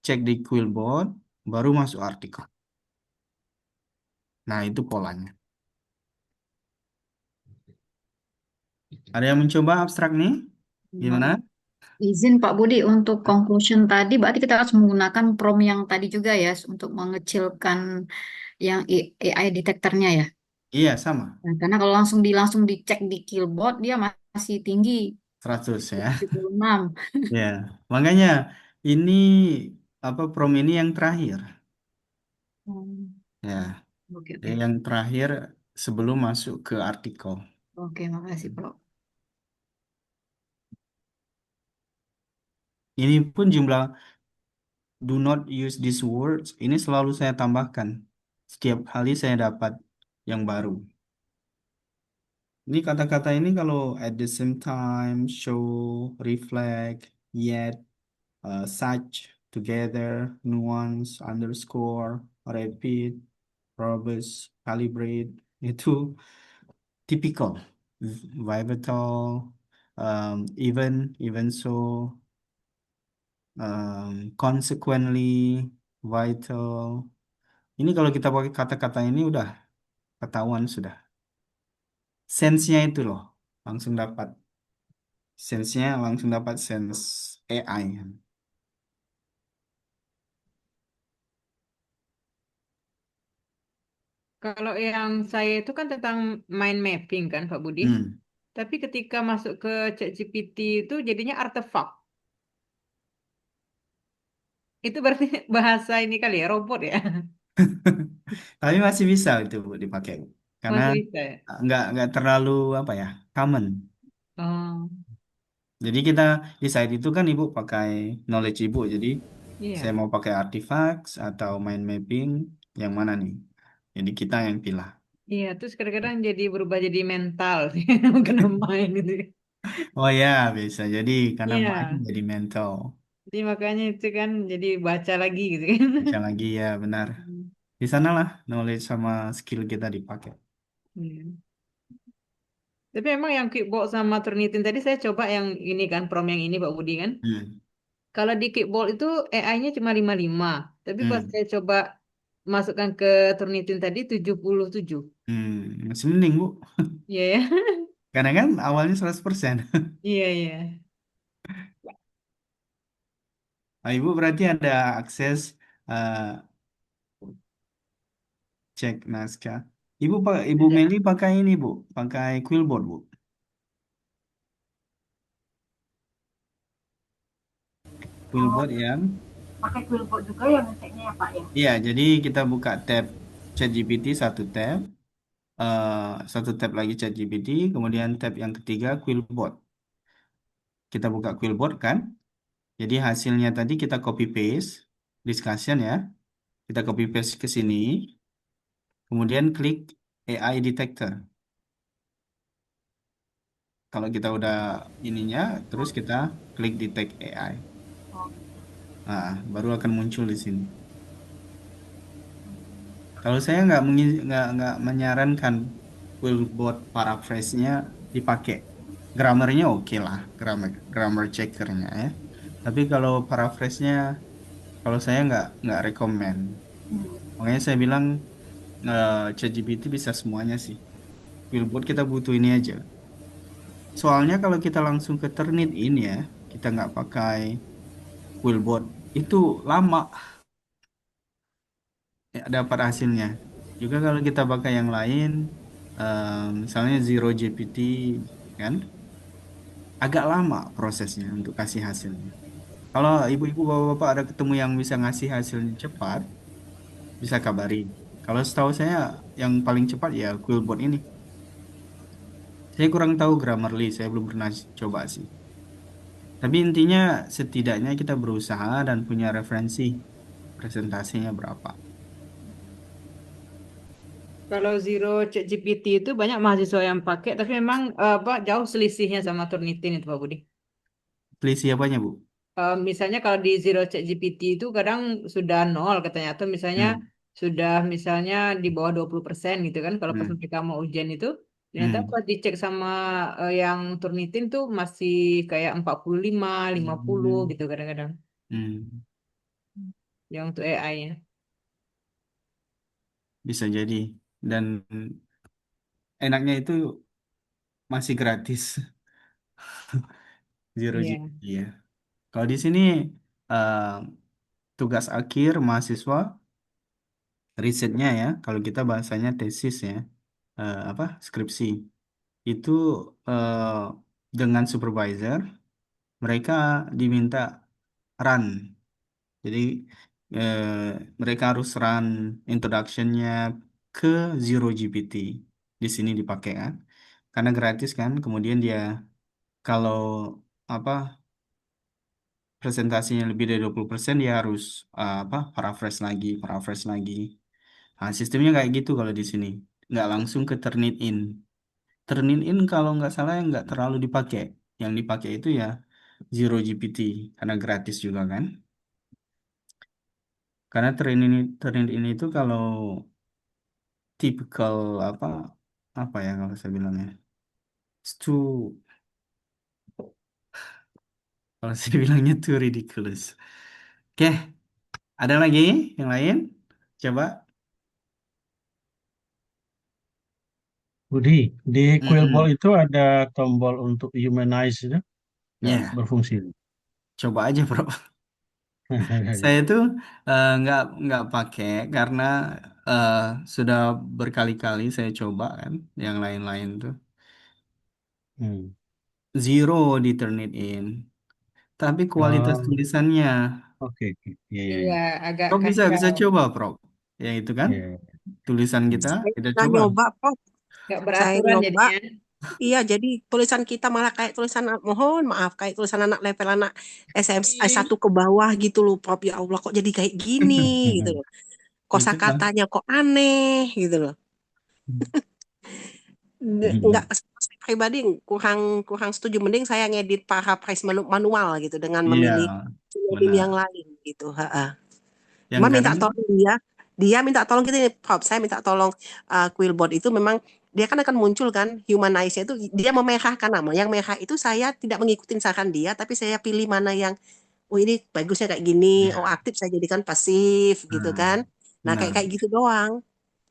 cek di Quillbot, baru masuk artikel. Nah, itu polanya. Ada yang mencoba abstrak nih? Baik. Gimana? Izin Pak Budi, untuk conclusion tadi berarti kita harus menggunakan prompt yang tadi juga ya untuk mengecilkan yang AI detektornya ya. Iya, sama. Nah, karena kalau langsung dicek di keyboard dia masih tinggi 100 ya. 76. Ya, makanya ini apa prom ini yang terakhir. Hmm, Ya, oke oke. yang terakhir sebelum masuk ke artikel. Oke, makasih Bro. Ini pun jumlah do not use these words ini selalu saya tambahkan. Setiap kali saya dapat yang baru. Ini kata-kata ini kalau at the same time, show, reflect, yet, such, together, nuance, underscore, repeat, robust, calibrate, itu typical, pivotal, even so, consequently, vital. Ini kalau kita pakai kata-kata ini udah ketahuan sudah. Sense-nya itu loh, langsung dapat. Sense-nya langsung dapat sense AI. Kalau yang saya itu kan tentang mind mapping kan Pak Budi. Hmm. Tapi ketika masuk ke ChatGPT itu jadinya artefak. Itu berarti bahasa ini kali ya, robot ya. Tapi masih bisa itu Bu, dipakai karena Masih bisa ya. nggak terlalu apa ya common. Oh, Jadi kita di site itu kan Ibu pakai knowledge Ibu. Jadi saya iya. mau pakai artifacts atau mind mapping yang mana nih? Jadi kita yang pilih. Iya, terus kadang-kadang jadi berubah jadi mental kena main gitu. Oh ya, bisa jadi karena main Iya, jadi mental. jadi makanya itu kan jadi baca lagi gitu kan. Baca lagi ya benar. Hmm, Di sanalah knowledge sama skill kita dipakai. iya. Tapi emang yang kickball sama Turnitin tadi saya coba yang ini kan, prom yang ini Pak Budi kan. Hmm. Kalau di kickball itu AI-nya cuma 55. Tapi pas Hmm. saya coba masukkan ke Turnitin tadi 77. Masih mending Bu. Iya ya. Karena kan awalnya 100%. Iya, iya. Nah, Ibu berarti ada akses eh, cek naskah. Ibu Ada. Meli pakai ini Bu, pakai Quillbot Bu. Oh, Quillbot yang pakai Quillbot juga ya ngeceknya ya Pak ya. iya, jadi kita buka tab ChatGPT satu tab lagi ChatGPT, kemudian tab yang ketiga Quillbot. Kita buka Quillbot kan, jadi hasilnya tadi kita copy paste, discussion ya, kita copy paste ke sini, kemudian klik AI detector. Kalau kita udah ininya, terus kita klik detect AI. Oh, Nah, baru akan muncul di sini. Kalau saya nggak menyarankan Quillbot paraphrase-nya dipakai. Grammarnya oke lah, grammar checkernya ya. Tapi kalau paraphrase-nya, kalau saya nggak rekomen. hmm. Makanya saya bilang ChatGPT bisa semuanya sih. Quillbot kita butuh ini aja. Soalnya kalau kita langsung ke Turnitin ya, kita nggak pakai Quillbot, itu lama ya, dapat hasilnya. Juga kalau kita pakai yang lain, misalnya Zero GPT, kan, agak lama prosesnya untuk kasih hasilnya. Kalau ibu-ibu, bapak-bapak ada ketemu yang bisa ngasih hasilnya cepat, bisa kabari. Kalau setahu saya, yang paling cepat ya Quillbot ini. Saya kurang tahu Grammarly, saya belum pernah coba sih. Tapi intinya setidaknya kita berusaha dan punya referensi presentasinya berapa. Kalau Zero ChatGPT itu banyak mahasiswa yang pakai, tapi memang apa jauh selisihnya sama Turnitin itu Pak Budi. Please siapanya, Bu? Misalnya kalau di Zero ChatGPT itu kadang sudah nol katanya, atau misalnya Hmm. sudah misalnya di bawah 20% gitu kan, kalau pas Hmm. mereka mau ujian itu. Ternyata Hmm. pas dicek sama yang Turnitin tuh masih kayak 45, 50 Hmm. gitu kadang-kadang. Hmm. Yang untuk AI-nya. Bisa jadi. Dan enaknya itu masih gratis. Zero Iya. GPT ya. Kalau di sini eh, tugas akhir mahasiswa risetnya ya, kalau kita bahasanya tesis ya, apa skripsi itu eh, dengan supervisor mereka diminta run. Jadi eh, mereka harus run introduction-nya ke Zero GPT. Di sini dipakai kan, karena gratis kan. Kemudian dia kalau apa presentasinya lebih dari 20% dia harus apa paraphrase lagi. Nah, sistemnya kayak gitu kalau di sini. Nggak langsung ke Turnitin. Turnitin kalau nggak salah yang nggak terlalu dipakai. Yang dipakai itu ya Zero GPT karena gratis juga kan. Karena Turnitin itu kalau tipikal apa apa ya kalau saya bilangnya. It's too kalau saya bilangnya too ridiculous. Oke, ada lagi yang lain? Coba. Budi, di Quillball Mm-mm. itu ada tombol untuk humanize itu nggak Ya, berfungsi. coba aja, Bro. Saya tuh nggak pakai karena eh, sudah berkali-kali saya coba kan yang lain-lain tuh Hmm. zero di Turnitin, tapi kualitas Oh, tulisannya. oke, oke. Iya, iya, Iya, iya. agak Prof bisa kacau. coba, Prof. Ya itu kan Iya. tulisan kita Saya kita pernah coba. nyoba, Prof. Nggak Saya beraturan nyoba. jadinya. Iya, jadi tulisan kita malah kayak tulisan mohon maaf kayak tulisan anak level anak SM1 ke bawah gitu loh, Prof. Ya Allah, kok jadi kayak gini gitu loh. Itu kan. Kosakatanya kok aneh gitu loh. Enggak, saya pribadi kurang kurang setuju. Mending saya ngedit paraphrase manual gitu dengan Iya, memilih sinonim benar. yang lain gitu. Ha. Yang Cuma minta kadang tolong dia minta tolong gitu nih, Prof. Saya minta tolong Quillbot itu memang dia kan akan muncul kan humanize itu dia memerahkan nama. Yang merah itu saya tidak mengikuti saran dia, tapi saya pilih mana yang oh ini bagusnya kayak gini, oh ya, aktif saya jadikan pasif gitu nah, kan. Nah, kayak benar. kayak gitu doang.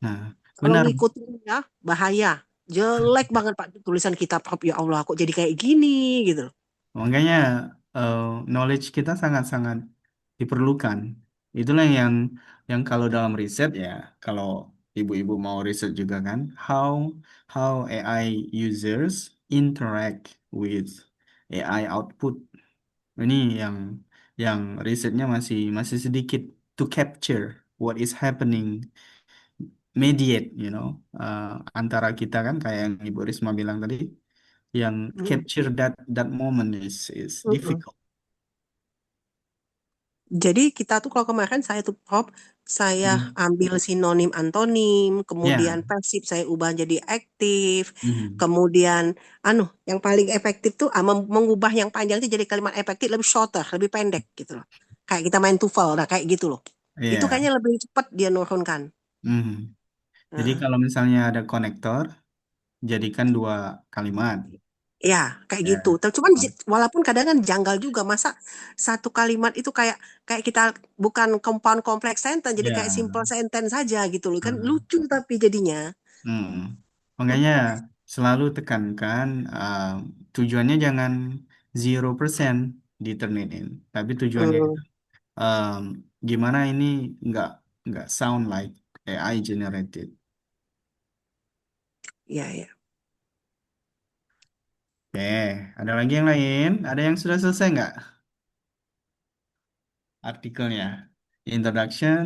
Nah, Kalau benar. ngikutin ya bahaya. Jelek banget Pak tulisan kita, Prof. Ya Allah, kok jadi kayak gini gitu. Makanya eh, knowledge kita sangat-sangat diperlukan. Itulah yang kalau dalam riset ya, kalau ibu-ibu mau riset juga kan, how AI users interact with AI output. Ini yang risetnya masih masih sedikit to capture what is happening, mediate, antara kita kan kayak yang Ibu Risma bilang tadi, yang Mm, capture that moment is mm-mm. difficult. Jadi kita tuh kalau kemarin saya tuh Prof, saya Hmm. ambil sinonim antonim, kemudian Ya, pasif saya ubah jadi aktif, mhm. kemudian yang paling efektif tuh mengubah yang panjang itu jadi kalimat efektif lebih shorter, lebih pendek gitu loh. Kayak kita main TOEFL, nah kayak gitu loh. Itu Iya. kayaknya lebih cepat dia nurunkan. Mhm. Jadi Nah, kalau misalnya ada konektor, jadikan dua kalimat. ya, kayak gitu. Ya. Tapi cuman walaupun kadang kan janggal juga masa satu kalimat itu kayak kayak kita bukan compound complex sentence jadi kayak Ya. simple sentence saja gitu loh. Kan Mhm. lucu tapi jadinya. Mhm. Makanya selalu tekankan tujuannya jangan 0% di Turnitin, tapi tujuannya Hmm, um, gimana ini nggak nggak sound like AI generated. ya ya. Oke, ada lagi yang lain? Ada yang sudah selesai nggak artikelnya? Introduction,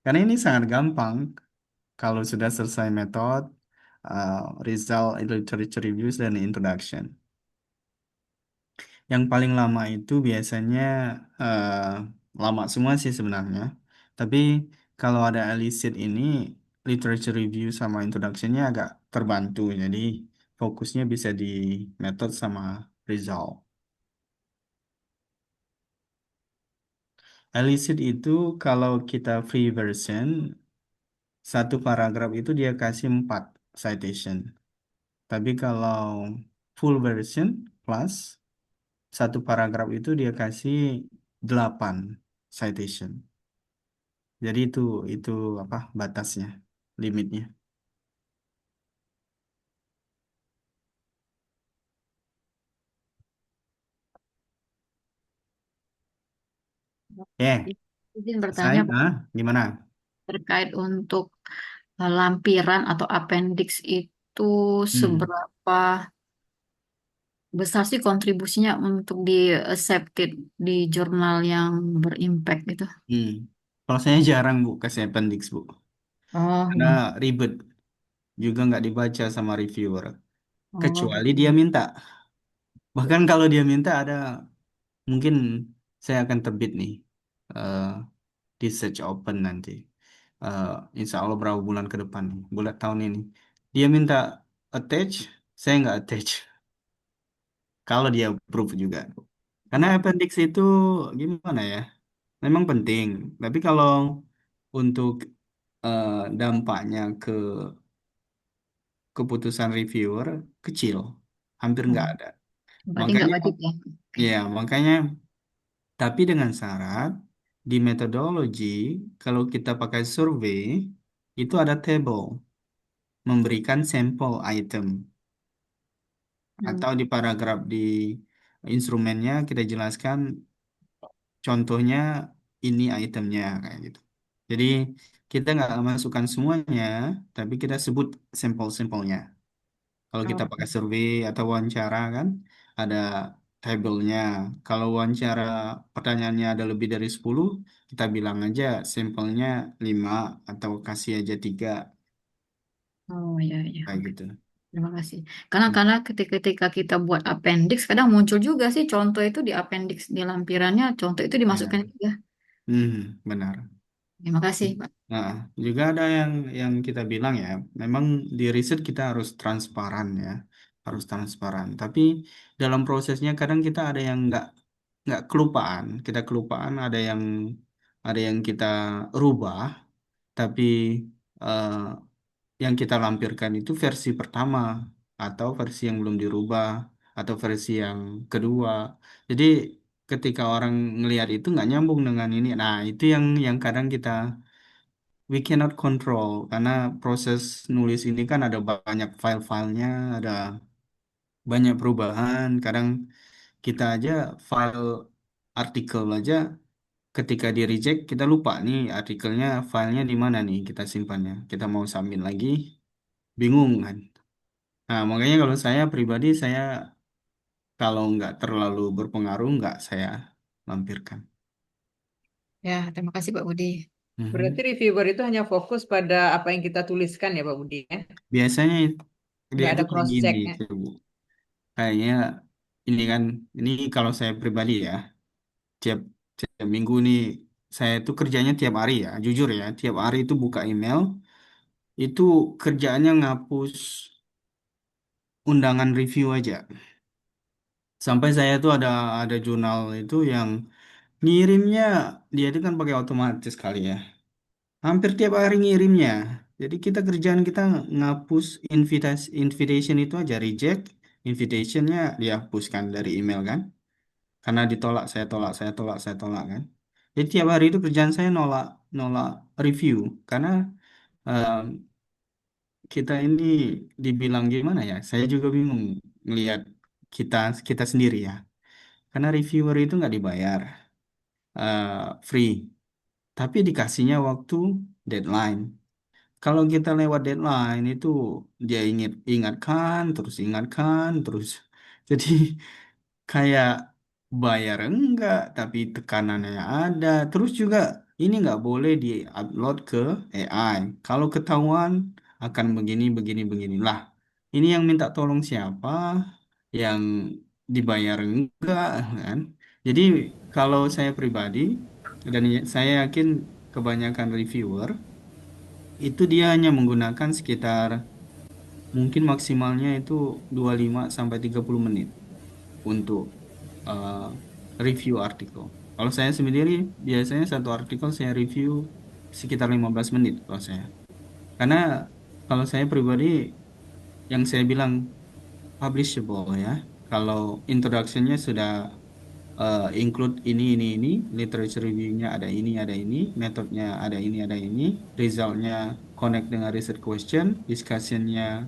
karena ini sangat gampang. Kalau sudah selesai metode, uh, result, literature reviews, dan introduction. Yang paling lama itu biasanya lama semua sih sebenarnya. Tapi kalau ada elicit ini, literature review sama introductionnya agak terbantu. Jadi fokusnya bisa di metode sama result. Elicit itu kalau kita free version, satu paragraf itu dia kasih 4 citation. Tapi kalau full version plus, satu paragraf itu dia kasih 8 citation. Jadi itu apa batasnya, limitnya. Oke, Izin saya, bertanya, Pak, gimana? terkait untuk lampiran atau appendix itu Hmm, seberapa besar sih kontribusinya untuk di accepted di jurnal yang berimpact gitu? hmm. Kalau saya jarang bu kasih appendix bu, Oh, karena ya. ribet juga nggak dibaca sama reviewer. Oh, Kecuali dia minta. Bahkan kalau dia minta ada, mungkin saya akan terbit nih eh, di search open nanti. Eh, Insya Allah berapa bulan ke depan, bulan tahun ini. Dia minta attach, saya nggak attach. Kalau dia approve juga. Karena oh, appendix itu gimana ya? Memang penting. Tapi kalau untuk eh, dampaknya ke keputusan reviewer kecil, hampir oh. nggak ada. Berarti nggak Makanya, wajib ya? Oke. ya makanya. Tapi dengan syarat di metodologi, kalau kita pakai survei, itu ada table memberikan sampel item Hmm. atau di paragraf di instrumennya kita jelaskan contohnya ini itemnya kayak gitu. Jadi kita nggak masukkan semuanya, tapi kita sebut sampel-sampelnya. Kalau kita Oh, pakai survei atau wawancara kan ada tabelnya. Kalau wawancara pertanyaannya ada lebih dari 10, kita bilang aja sampelnya 5 atau kasih aja 3 oh ya ya. kayak Oke. gitu. Terima kasih. Karena ketika kita buat appendix, kadang muncul juga sih contoh itu di appendix di lampirannya, contoh itu dimasukkan Ya, juga. benar. Terima kasih, Pak. Nah, juga ada yang kita bilang ya, memang di riset kita harus transparan ya, harus transparan. Tapi dalam prosesnya kadang kita ada yang nggak kelupaan, kita kelupaan ada yang kita rubah, tapi eh, yang kita lampirkan itu versi pertama atau versi yang belum dirubah atau versi yang kedua. Jadi ketika orang ngelihat itu nggak nyambung dengan ini, nah itu yang kadang kita we cannot control karena proses nulis ini kan ada banyak file-filenya, ada banyak perubahan. Kadang kita aja file artikel aja ketika di reject kita lupa nih artikelnya filenya di mana nih kita simpannya. Kita mau submit lagi, bingung kan. Nah, makanya kalau saya pribadi saya kalau nggak terlalu berpengaruh nggak saya lampirkan. Ya, terima kasih Pak Budi. Berarti Mhm. reviewer itu hanya fokus pada apa yang kita tuliskan ya Pak Budi ya? Biasanya dia Nggak itu ada kayak cross gini, checknya. sih, Bu. Kayaknya ini kan, ini kalau saya pribadi ya, tiap, tiap minggu nih, saya tuh kerjanya tiap hari ya, jujur ya, tiap hari itu buka email, itu kerjaannya ngapus undangan review aja. Sampai saya tuh ada jurnal itu yang ngirimnya, dia itu kan pakai otomatis kali ya. Hampir tiap hari ngirimnya. Jadi kita kerjaan kita ngapus invitation itu aja reject, invitationnya dihapuskan dari email kan. Karena ditolak, saya tolak, saya tolak, saya tolak kan. Jadi tiap hari itu kerjaan saya nolak nolak review karena eh, kita ini dibilang gimana ya? Saya juga bingung ngelihat kita kita sendiri ya. Karena reviewer itu nggak dibayar free, tapi dikasihnya waktu deadline. Kalau kita lewat deadline itu dia ingatkan terus. Jadi kayak bayar enggak, tapi tekanannya ada. Terus juga ini nggak boleh di-upload ke AI. Kalau ketahuan akan begini, begini, beginilah. Ini yang minta tolong siapa? Yang dibayar enggak, kan? Jadi kalau saya pribadi, dan saya yakin kebanyakan reviewer, itu dia hanya menggunakan sekitar mungkin maksimalnya itu 25 sampai 30 menit untuk eh, review artikel. Kalau saya sendiri biasanya satu artikel saya review sekitar 15 menit kalau saya. Karena kalau saya pribadi yang saya bilang publishable ya. Kalau introductionnya sudah include ini, literature review-nya ada ini, metodenya ada ini, resultnya connect dengan research question, discussion-nya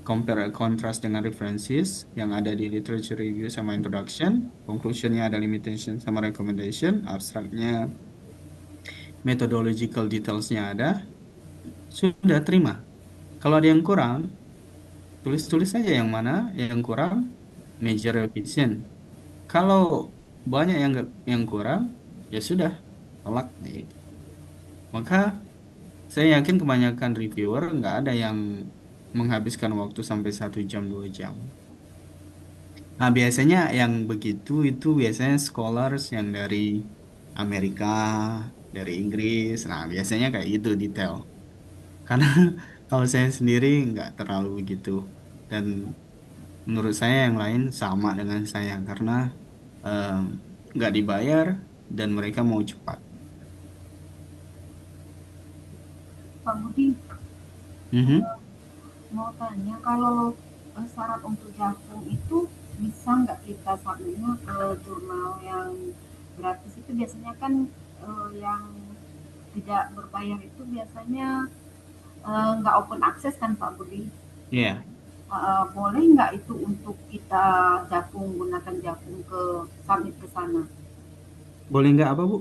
compare and contrast dengan references yang ada di literature review sama introduction, conclusionnya ada limitation sama recommendation, abstraknya, methodological detailsnya ada, sudah terima. Kalau ada yang kurang, tulis-tulis saja yang mana yang kurang, major revision. Kalau banyak yang kurang, ya sudah, tolak. Gitu. Maka saya yakin kebanyakan reviewer nggak ada yang menghabiskan waktu sampai 1 jam 2 jam. Nah biasanya yang begitu itu biasanya scholars yang dari Amerika, dari Inggris. Nah biasanya kayak gitu detail. Karena kalau saya sendiri nggak terlalu begitu. Dan menurut saya yang lain sama dengan saya karena em, nggak dibayar dan mereka mau cepat. Pak Budi, Mhm. mau tanya kalau syarat untuk Jakpro itu bisa nggak kita submitnya ke jurnal yang gratis itu biasanya kan yang tidak berbayar itu biasanya nggak open access kan Pak Budi. Iya. Boleh nggak itu untuk kita gunakan Jakpro ke submit ke sana? Boleh nggak apa Bu?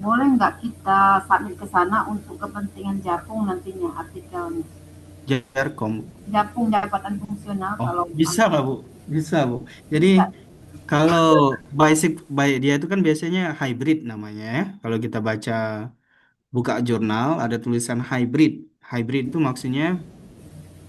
Boleh nggak kita submit ke sana untuk kepentingan Jakpro nantinya artikelnya? Jarkom. Jakpro jabatan fungsional Oh, kalau bisa lah Bu. Bisa Bu. Jadi bisa. kalau dia itu kan biasanya hybrid namanya ya. Kalau kita baca buka jurnal ada tulisan hybrid. Hybrid itu maksudnya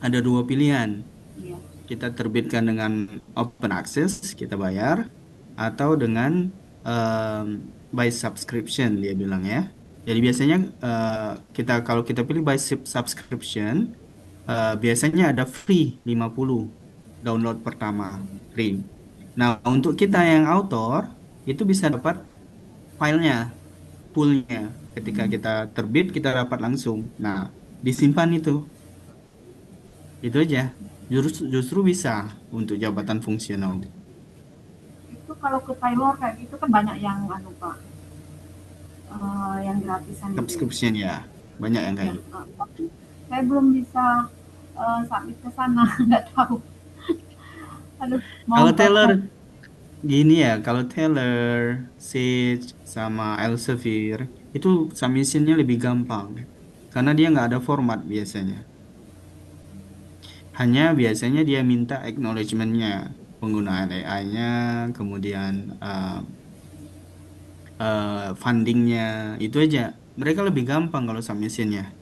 ada dua pilihan. Iya. Kita terbitkan dengan open access, kita bayar, atau dengan em, by subscription dia bilang ya. Jadi biasanya kalau kita pilih by subscription, biasanya ada free 50 download pertama free. Nah, untuk kita yang author itu bisa dapat filenya, poolnya. Ketika kita terbit kita dapat langsung. Nah, disimpan itu. Itu aja. Justru bisa untuk jabatan fungsional. Itu kalau ke Taylor kayak gitu kan banyak yang Pak, yang gratisan itu. Subscription ya. Banyak yang kayak Ya, gitu. saya belum bisa submit ke sana, nggak tahu. Aduh, mau Kalau Taylor daftar. gini ya, kalau Taylor, Sage sama Elsevier itu submissionnya lebih gampang. Karena dia nggak ada format biasanya. Hanya biasanya dia minta acknowledgement-nya, penggunaan AI-nya, kemudian fundingnya, itu aja. Mereka lebih gampang kalau submissionnya.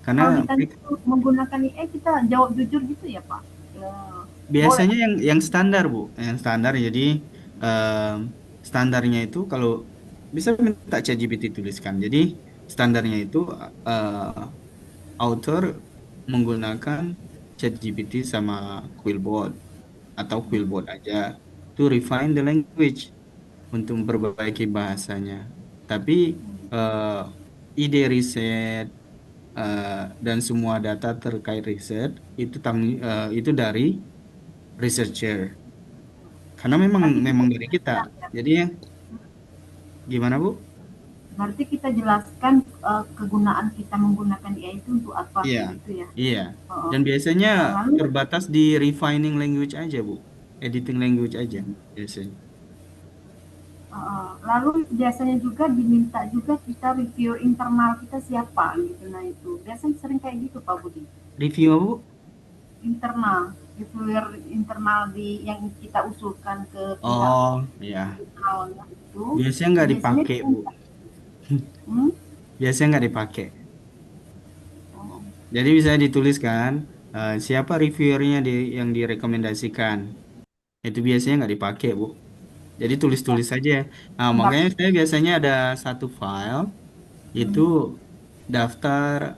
Karena Kalau ditanya menggunakan AI kita jawab jujur gitu ya Pak? Boleh. biasanya yang standar Bu, yang standar. Jadi em, standarnya itu kalau bisa minta ChatGPT tuliskan. Jadi standarnya itu author menggunakan ChatGPT sama Quillbot atau Quillbot aja to refine the language untuk memperbaiki bahasanya. Tapi eh, ide riset dan semua data terkait riset itu dari researcher. Karena memang Berarti kita memang dari kita. jelaskan. Jadi gimana Bu? Berarti kita jelaskan kegunaan kita menggunakan AI itu untuk apa Iya, gitu ya. iya. Oh. Dan biasanya Lalu terbatas di refining language aja Bu, editing language aja biasanya. lalu biasanya juga diminta juga kita review internal kita siapa gitu. Nah itu biasanya sering kayak gitu Pak Budi. Review apa Bu? Internal, reviewer internal di yang kita usulkan ke pihak Oh, iya. internalnya itu Biasanya nggak biasanya dipakai Bu. diminta. Hmm? Biasanya nggak dipakai. Oh. Jadi bisa dituliskan siapa reviewernya yang direkomendasikan. Itu biasanya nggak dipakai Bu. Jadi tulis-tulis saja. Nah, makanya saya biasanya ada satu file itu daftar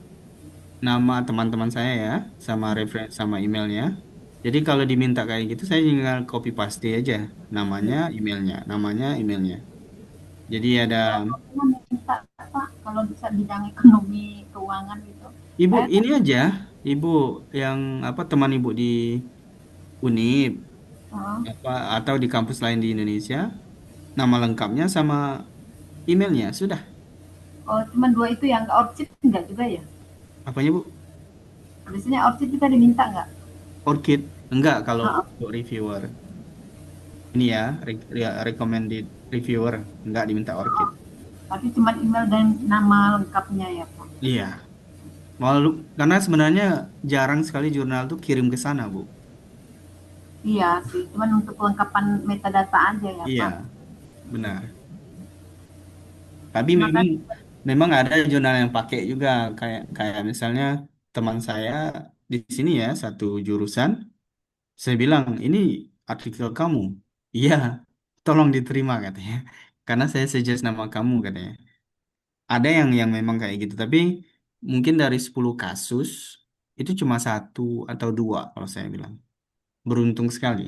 nama teman-teman saya ya, sama referensi sama emailnya. Jadi kalau diminta kayak gitu, saya tinggal copy paste aja namanya, emailnya, namanya, emailnya. Jadi ada Saya pernah minta Pak kalau bisa bidang ekonomi keuangan gitu. ibu Saya ini aja, ibu yang apa teman ibu di Unip apa atau di kampus lain di Indonesia, nama lengkapnya sama emailnya sudah. cuma dua itu yang nggak orchid enggak juga ya? Apanya Bu? Biasanya orchid juga diminta nggak? Orchid enggak kalau Heeh. untuk reviewer. Ini ya, recommended reviewer enggak diminta Orchid. Tapi cuma email dan nama lengkapnya ya Pak. Iya. Malu karena sebenarnya jarang sekali jurnal tuh kirim ke sana, Bu. Iya sih, cuman untuk kelengkapan metadata aja ya Iya, Pak. benar. Tapi Terima memang kasih. memang ada jurnal yang pakai juga kayak kayak misalnya teman saya di sini ya satu jurusan, saya bilang ini artikel kamu. Iya, tolong diterima katanya. Karena saya suggest nama kamu katanya. Ada yang memang kayak gitu, tapi mungkin dari 10 kasus itu cuma satu atau dua kalau saya bilang. Beruntung sekali.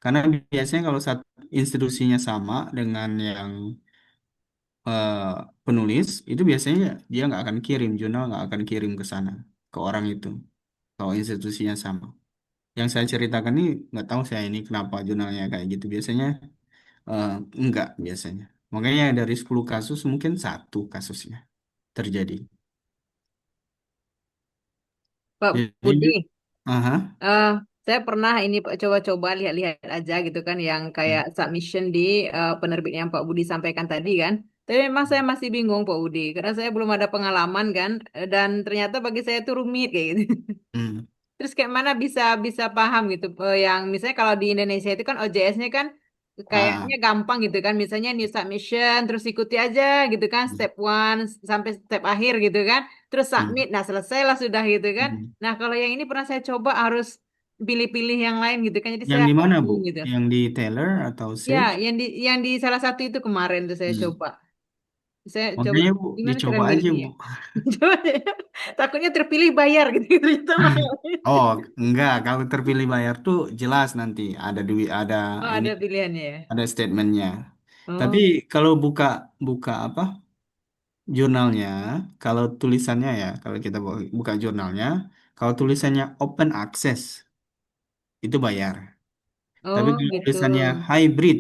Karena biasanya kalau satu institusinya sama dengan yang eh, penulis, itu biasanya dia nggak akan kirim, jurnal nggak akan kirim ke sana, ke orang itu. Kalau institusinya sama. Yang saya ceritakan ini nggak tahu saya ini kenapa jurnalnya kayak gitu. Biasanya eh, enggak biasanya. Makanya dari 10 kasus mungkin satu kasusnya terjadi. Pak Jadi, Budi, aha, eh saya pernah ini Pak, coba-coba lihat-lihat aja gitu kan yang kayak submission di penerbit yang Pak Budi sampaikan tadi kan. Tapi memang saya masih bingung Pak Budi karena saya belum ada pengalaman kan dan ternyata bagi saya itu rumit kayak gitu. hmm, Terus kayak mana bisa bisa paham gitu yang misalnya kalau di Indonesia itu kan OJS-nya kan ah, kayaknya gampang gitu kan misalnya new submission terus ikuti aja gitu kan hmm, step one sampai step akhir gitu kan terus hmm, submit nah selesai lah sudah gitu kan. hmm. Nah kalau yang ini pernah saya coba harus pilih-pilih yang lain gitu kan jadi Yang saya di agak mana, Bu? bingung gitu. Yang di Taylor atau Ya Sage? yang di salah satu itu kemarin tuh saya Hmm. coba saya coba Makanya, Bu, gimana cara dicoba aja, milihnya Bu. ya. Coba ya. Takutnya terpilih bayar gitu ternyata mahal. Oh, enggak. Kalau terpilih bayar tuh jelas nanti ada duit, ada Oh ini, ada pilihannya ya. ada statementnya. Tapi Oh. kalau buka buka apa jurnalnya, kalau tulisannya ya, kalau kita buka jurnalnya, kalau tulisannya open access itu bayar. Tapi Oh kalau gitu. tulisannya hybrid,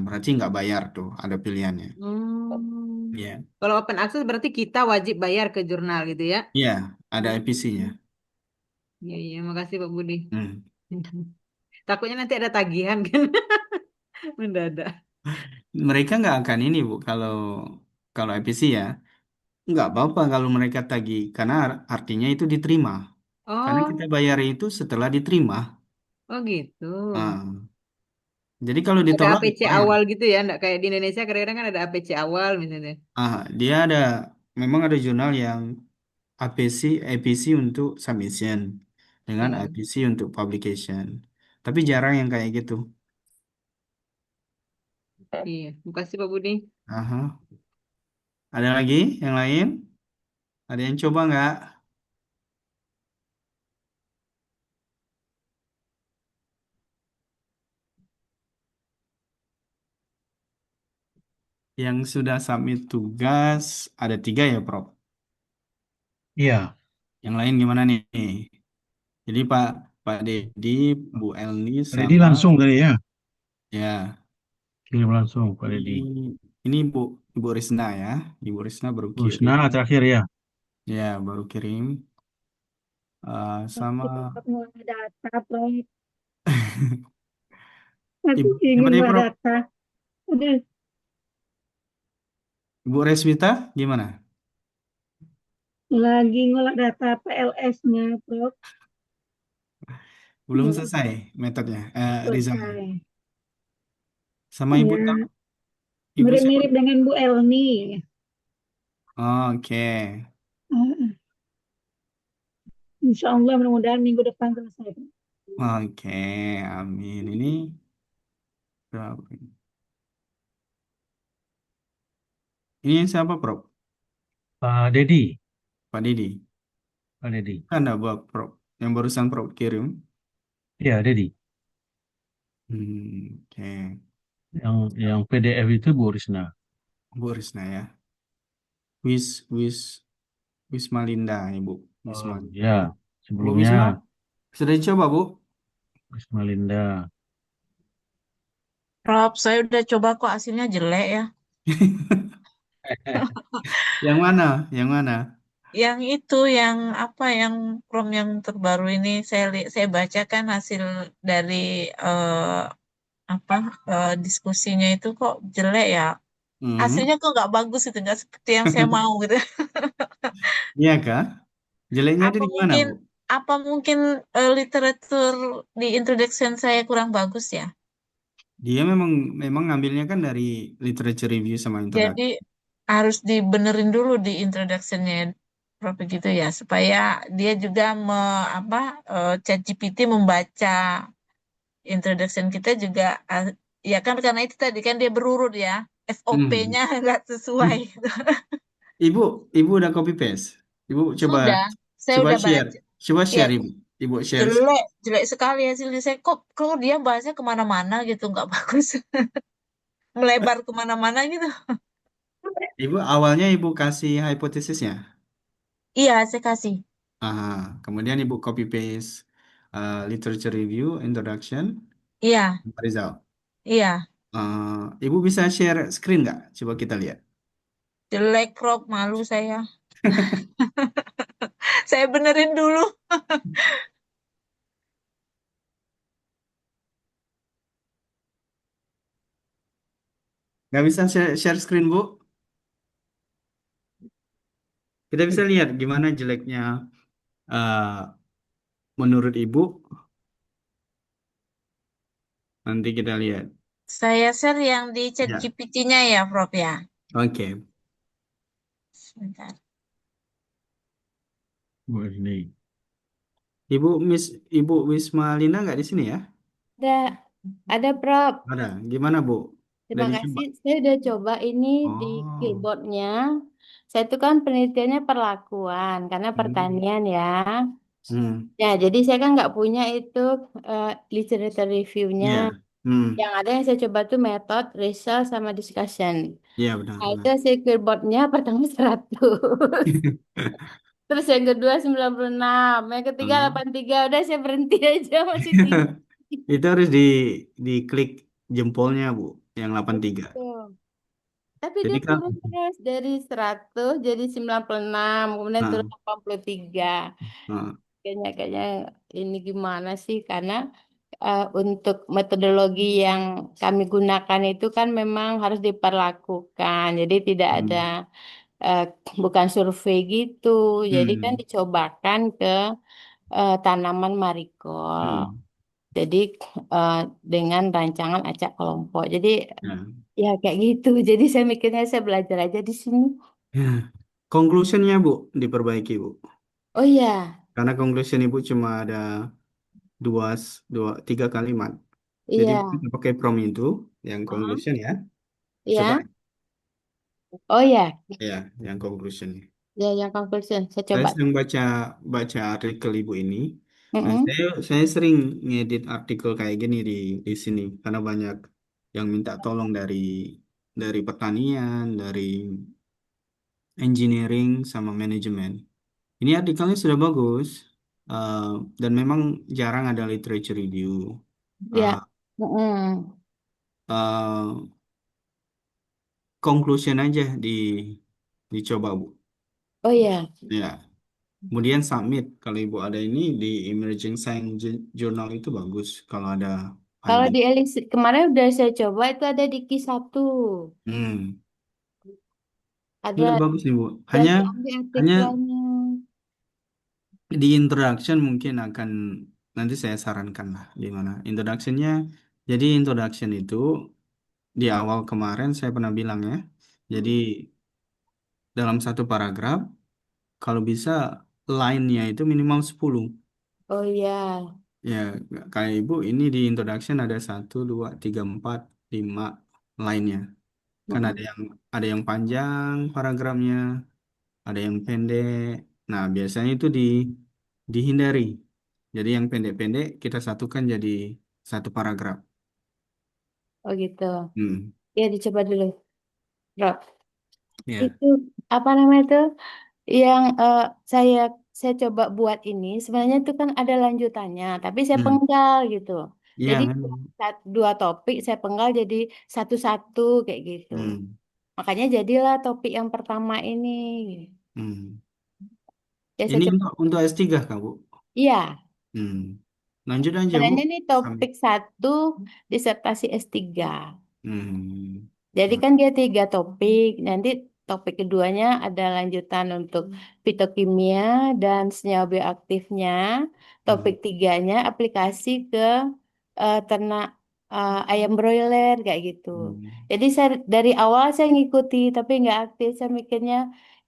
berarti nggak bayar tuh, ada pilihannya. Hmm. Ya, Kalau open access berarti kita wajib bayar ke jurnal gitu ya? iya, ada EPC-nya. Hmm. Iya, iya, makasih Pak Budi. Hmm. Takutnya nanti ada tagihan kan mendadak. Mereka nggak akan ini, Bu, kalau kalau EPC ya. Nggak apa-apa kalau mereka tagih, karena artinya itu diterima. Karena kita Oh, bayar itu setelah diterima. oh gitu. Nah, jadi kalau Ada ditolak nggak APC bayar. awal gitu ya, enggak kayak di Indonesia kadang-kadang kan ada APC awal misalnya. Dia ada, memang ada jurnal yang APC, APC untuk submission dengan Ya, APC untuk publication. Tapi jarang yang kayak gitu. iya. Makasih Pak Budi. Aha. Ada lagi yang lain? Ada yang coba nggak? Yang sudah submit tugas ada 3 ya, Prof. Iya, Yang lain gimana nih? Jadi Pak Dedi, Bu Elni Dedi sama langsung tadi ya, ya kirim langsung Pak ini Dedi. ini Ibu Risna ya. Ibu Risna baru kirim. Nah, terakhir ya. Ya, baru kirim. Masih Sama tetap ngolah data, Prof. Masih Siapa ingin nih, ngolah Prof? data. Udah Ibu Reswita gimana? lagi ngolah data PLS-nya, Prof. Belum Ya, selesai metodenya, Rizalnya. selesai. Sama Ibu tahu? Ya, Ibu siapa? mirip-mirip dengan Bu Elni. Oke. Ah, Insya Allah mudah-mudahan minggu depan selesai. Oke, amin. Ini berapa ini? Ini siapa, Prof? Pak Dedi, Pak Didi. Pak Dedi. Kan ada buat Prof. Yang barusan Prof kirim. Iya, Dedi. Oke. Yang PDF itu Bu Risna. Bu Risna ya. Wis Wis Wisma Linda, Ibu. Oh Wisma. ya, Bu sebelumnya Wisma, sudah dicoba, Bu? Wisma Linda. Rob, saya udah coba kok hasilnya jelek ya. Yang mana? Yang mana? yang itu, yang apa, yang prom yang terbaru ini saya baca kan hasil dari eh, apa diskusinya itu kok jelek ya. Hmm. Aslinya kok nggak bagus itu, nggak seperti yang saya mau gitu. Iya kah? Jeleknya itu Apa di mana, mungkin Bu? apa mungkin literatur di introduction saya kurang bagus ya? Dia memang memang ngambilnya kan dari literature review sama Jadi introduction. harus dibenerin dulu di introductionnya, Prof gitu ya, supaya dia juga apa ChatGPT membaca introduction kita juga, ya kan karena itu tadi kan dia berurut ya, Hmm. FOP-nya nggak sesuai. Ibu, ibu udah copy paste. Ibu coba Sudah, saya coba udah share, baca. coba Ya, share ibu. Ibu share. jelek, jelek sekali hasilnya. Saya kok dia bahasnya kemana-mana gitu, nggak bagus, melebar kemana-mana gitu. Ibu awalnya ibu kasih hipotesisnya. Iya, saya kasih. Kemudian ibu copy paste literature review, introduction, Iya, result. iya, Ibu bisa share screen nggak? Coba kita lihat. jelek Prof, malu saya. Saya benerin dulu. Nggak bisa share screen, Bu? Kita bisa lihat gimana jeleknya eh, menurut Ibu. Nanti kita lihat. Saya share yang di chat Ya, GPT-nya ya, Prof ya. oke. Sebentar. Bu ini. Ibu Ibu Wisma Lina nggak di sini ya? Ada, ada Prof. Ada. Gimana, Bu? Udah Terima dicoba? kasih. Saya udah coba ini di Oh. keyboardnya. Saya tuh kan penelitiannya perlakuan karena Hmm. pertanian ya. Hmm. Ya, jadi saya kan nggak punya itu literature review-nya. Iya. Hmm. Yang ada yang saya coba tuh metode, research, sama discussion. Iya, benar, Nah, itu benar. si keyboardnya pertama 100. Terus yang kedua 96. Yang ketiga Hmm. 83. Udah saya berhenti aja masih tinggi. Itu harus diklik jempolnya, Bu, yang 83. Tuh. Tapi Jadi dia kan, turun terus dari 100 jadi 96, kemudian nah, turun 83. nah, Kayaknya ini gimana sih? Karena untuk metodologi yang kami gunakan itu kan memang harus diperlakukan. Jadi tidak ada hmm, eh, bukan survei gitu. Jadi kan hmm, dicobakan ke tanaman marikol. hmm, Jadi eh, dengan rancangan acak kelompok. Jadi ya. ya kayak gitu. Jadi saya mikirnya saya belajar aja di sini. Ya. Conclusionnya, Bu, diperbaiki, Bu. Oh iya, Karena conclusion Ibu cuma ada tiga kalimat. Jadi iya, kita pakai prompt itu, yang Hah? conclusion ya. Coba, Iya. Oh iya, ya, yang conclusion. ya yang conclusion. Saya Saya coba. sedang baca baca artikel Ibu ini. Nah, Mm-mm. saya sering ngedit artikel kayak gini di sini karena banyak yang minta tolong dari pertanian, dari engineering sama manajemen. Ini artikelnya sudah bagus, eh, dan memang jarang ada literature review. Eh, Ya. Mm-mm. eh, Conclusion aja dicoba, Bu. Oh iya. Ya, kemudian submit. Kalau Ibu ada ini di Emerging Science Journal itu bagus kalau ada Kalau finding. di Elis kemarin udah saya coba itu ada di Q1. Hmm, ini Ada udah bagus nih, Bu. dan Hanya diambil hanya artikelnya. di introduction mungkin akan nanti saya sarankan lah gimana introductionnya. Jadi introduction itu di awal kemarin saya pernah bilang ya. Jadi Mm. dalam satu paragraf kalau bisa line-nya itu minimal 10. Oh iya. Ya, kayak Ibu ini di introduction ada satu, dua, tiga, empat, lima line-nya. Kan Mm-mm. ada yang panjang paragrafnya, ada yang pendek. Nah, biasanya itu dihindari. Jadi yang pendek-pendek kita satukan jadi satu paragraf. Oh gitu. Hmm. Ya dicoba dulu, Bro. Ya. Itu apa namanya itu yang saya saya coba buat ini sebenarnya itu kan ada lanjutannya, tapi saya Hmm. penggal gitu. Iya, Jadi memang. dua topik saya penggal jadi satu-satu kayak gitu. Hmm. Makanya jadilah topik yang pertama ini. Hmm. Ya saya Ini coba. untuk S3 Kak, Bu? Iya, Hmm. Lanjut aja, Bu. karena ini Sambil. topik satu disertasi S3. Hmm. Jadi Nah, kan dia tiga topik. Nanti topik keduanya ada lanjutan untuk fitokimia dan senyawa bioaktifnya. hmm. Topik tiganya aplikasi ke ternak ayam broiler kayak gitu. Hmm. Jadi saya dari awal saya ngikuti tapi nggak aktif. Saya mikirnya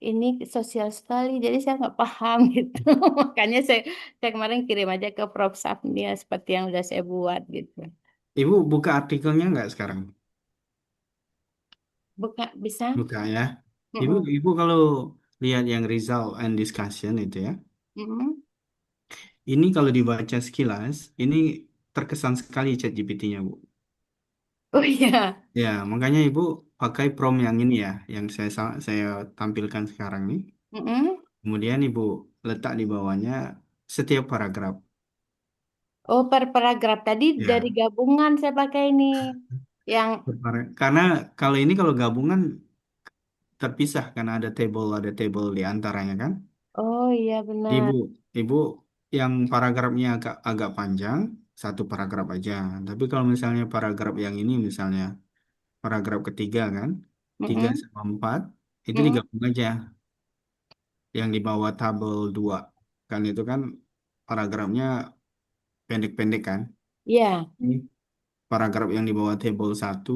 ini sosial sekali. Jadi saya nggak paham gitu. Makanya saya kemarin kirim aja ke Prof. Safnia seperti yang udah saya buat gitu. Ibu buka artikelnya nggak sekarang? Buka bisa? Buka ya. Ibu, Mm-mm. ibu kalau lihat yang result and discussion itu ya, Mm-mm. ini kalau dibaca sekilas, ini terkesan sekali ChatGPT-nya, Bu. Oh iya. Ya, makanya ibu pakai prompt yang ini ya, yang saya tampilkan sekarang nih. Mm-mm. Kemudian ibu letak di bawahnya setiap paragraf. Oh, per paragraf tadi dari Ya, gabungan saya pakai ini. Yang, karena kalau gabungan terpisah karena ada table di antaranya kan. oh iya Ibu, benar. ibu yang paragrafnya agak agak panjang, satu paragraf aja. Tapi kalau misalnya paragraf yang ini misalnya paragraf ketiga kan, tiga Mm-mm. sama empat itu Mm-mm. digabung aja. Yang di bawah tabel 2 kan itu kan paragrafnya pendek-pendek kan. Iya. Ini paragraf yang di bawah table 1,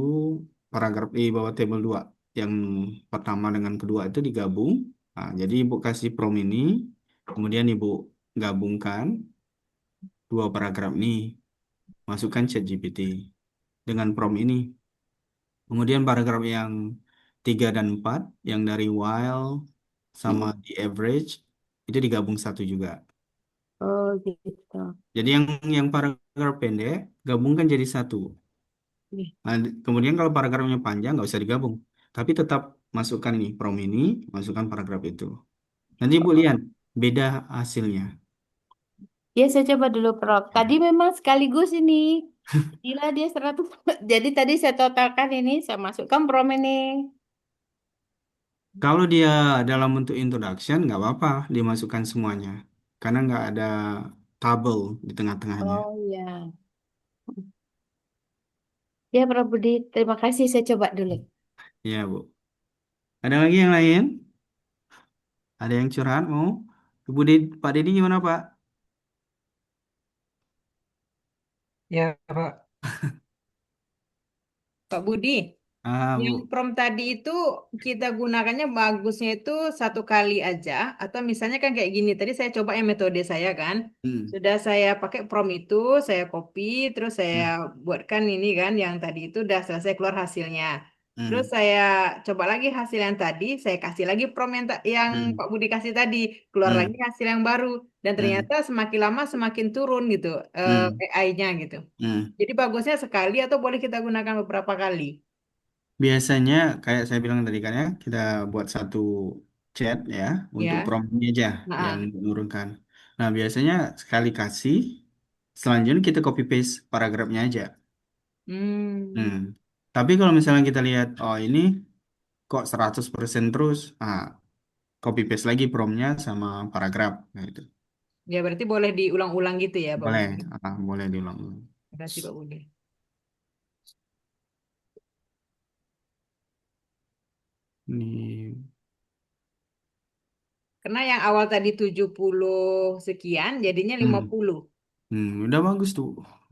paragraf di bawah table 2 yang pertama dengan kedua itu digabung. Nah, jadi ibu kasih prom ini, kemudian ibu gabungkan dua paragraf ini, masukkan ChatGPT dengan prom ini. Kemudian paragraf yang 3 dan 4 yang dari while sama Mm-mm. the average, itu digabung satu juga. Oh gitu. Jadi yang paragraf pendek gabungkan jadi satu. Ih. Nah, kemudian kalau paragrafnya panjang nggak usah digabung, tapi tetap masukkan ini prom ini, masukkan paragraf itu. Nanti Ibu lihat beda hasilnya. Ya saya coba dulu Prof. Tadi Ya. memang sekaligus ini. Gila dia 100. Jadi tadi saya totalkan ini, saya masukkan prom ini. Kalau dia dalam bentuk introduction nggak apa-apa dimasukkan semuanya, karena nggak ada tabel di tengah-tengahnya. Oh iya. Ya Prof Budi, terima kasih. Saya coba dulu. Ya Bu. Ada lagi yang lain? Ada yang curhat mau? Pak Deddy gimana Pak? Ya, Pak. Pak Budi, Ah yang Bu. prompt tadi itu kita gunakannya bagusnya itu satu kali aja atau misalnya kan kayak gini. Tadi saya coba yang metode saya kan. Hmm. Sudah saya pakai prompt itu, saya copy, terus saya Hmm. buatkan ini kan yang tadi itu udah selesai keluar hasilnya. Terus Hmm. saya coba lagi hasil yang tadi, saya kasih lagi prompt yang Hmm. Pak Budi kasih tadi, keluar lagi Hmm. hasil yang baru dan Hmm. ternyata semakin lama semakin turun gitu Hmm. AI-nya gitu. Hmm. Jadi bagusnya sekali atau boleh kita gunakan beberapa kali? Biasanya kayak saya bilang tadi kan ya, kita buat satu chat ya untuk Ya. prompt ini aja yang Nah, menurunkan. Nah, biasanya sekali kasih, selanjutnya kita copy paste paragrafnya aja. hmm, Hmm. Tapi kalau misalnya kita lihat, oh ini kok 100% terus, copy paste lagi promptnya sama paragraf. Nah, itu. ya berarti boleh diulang-ulang gitu ya, Pak Boleh, Budi. boleh diulang. Terima kasih, Pak Budi. Ini, Karena yang awal tadi 70 sekian, jadinya hmm, 50. udah bagus tuh.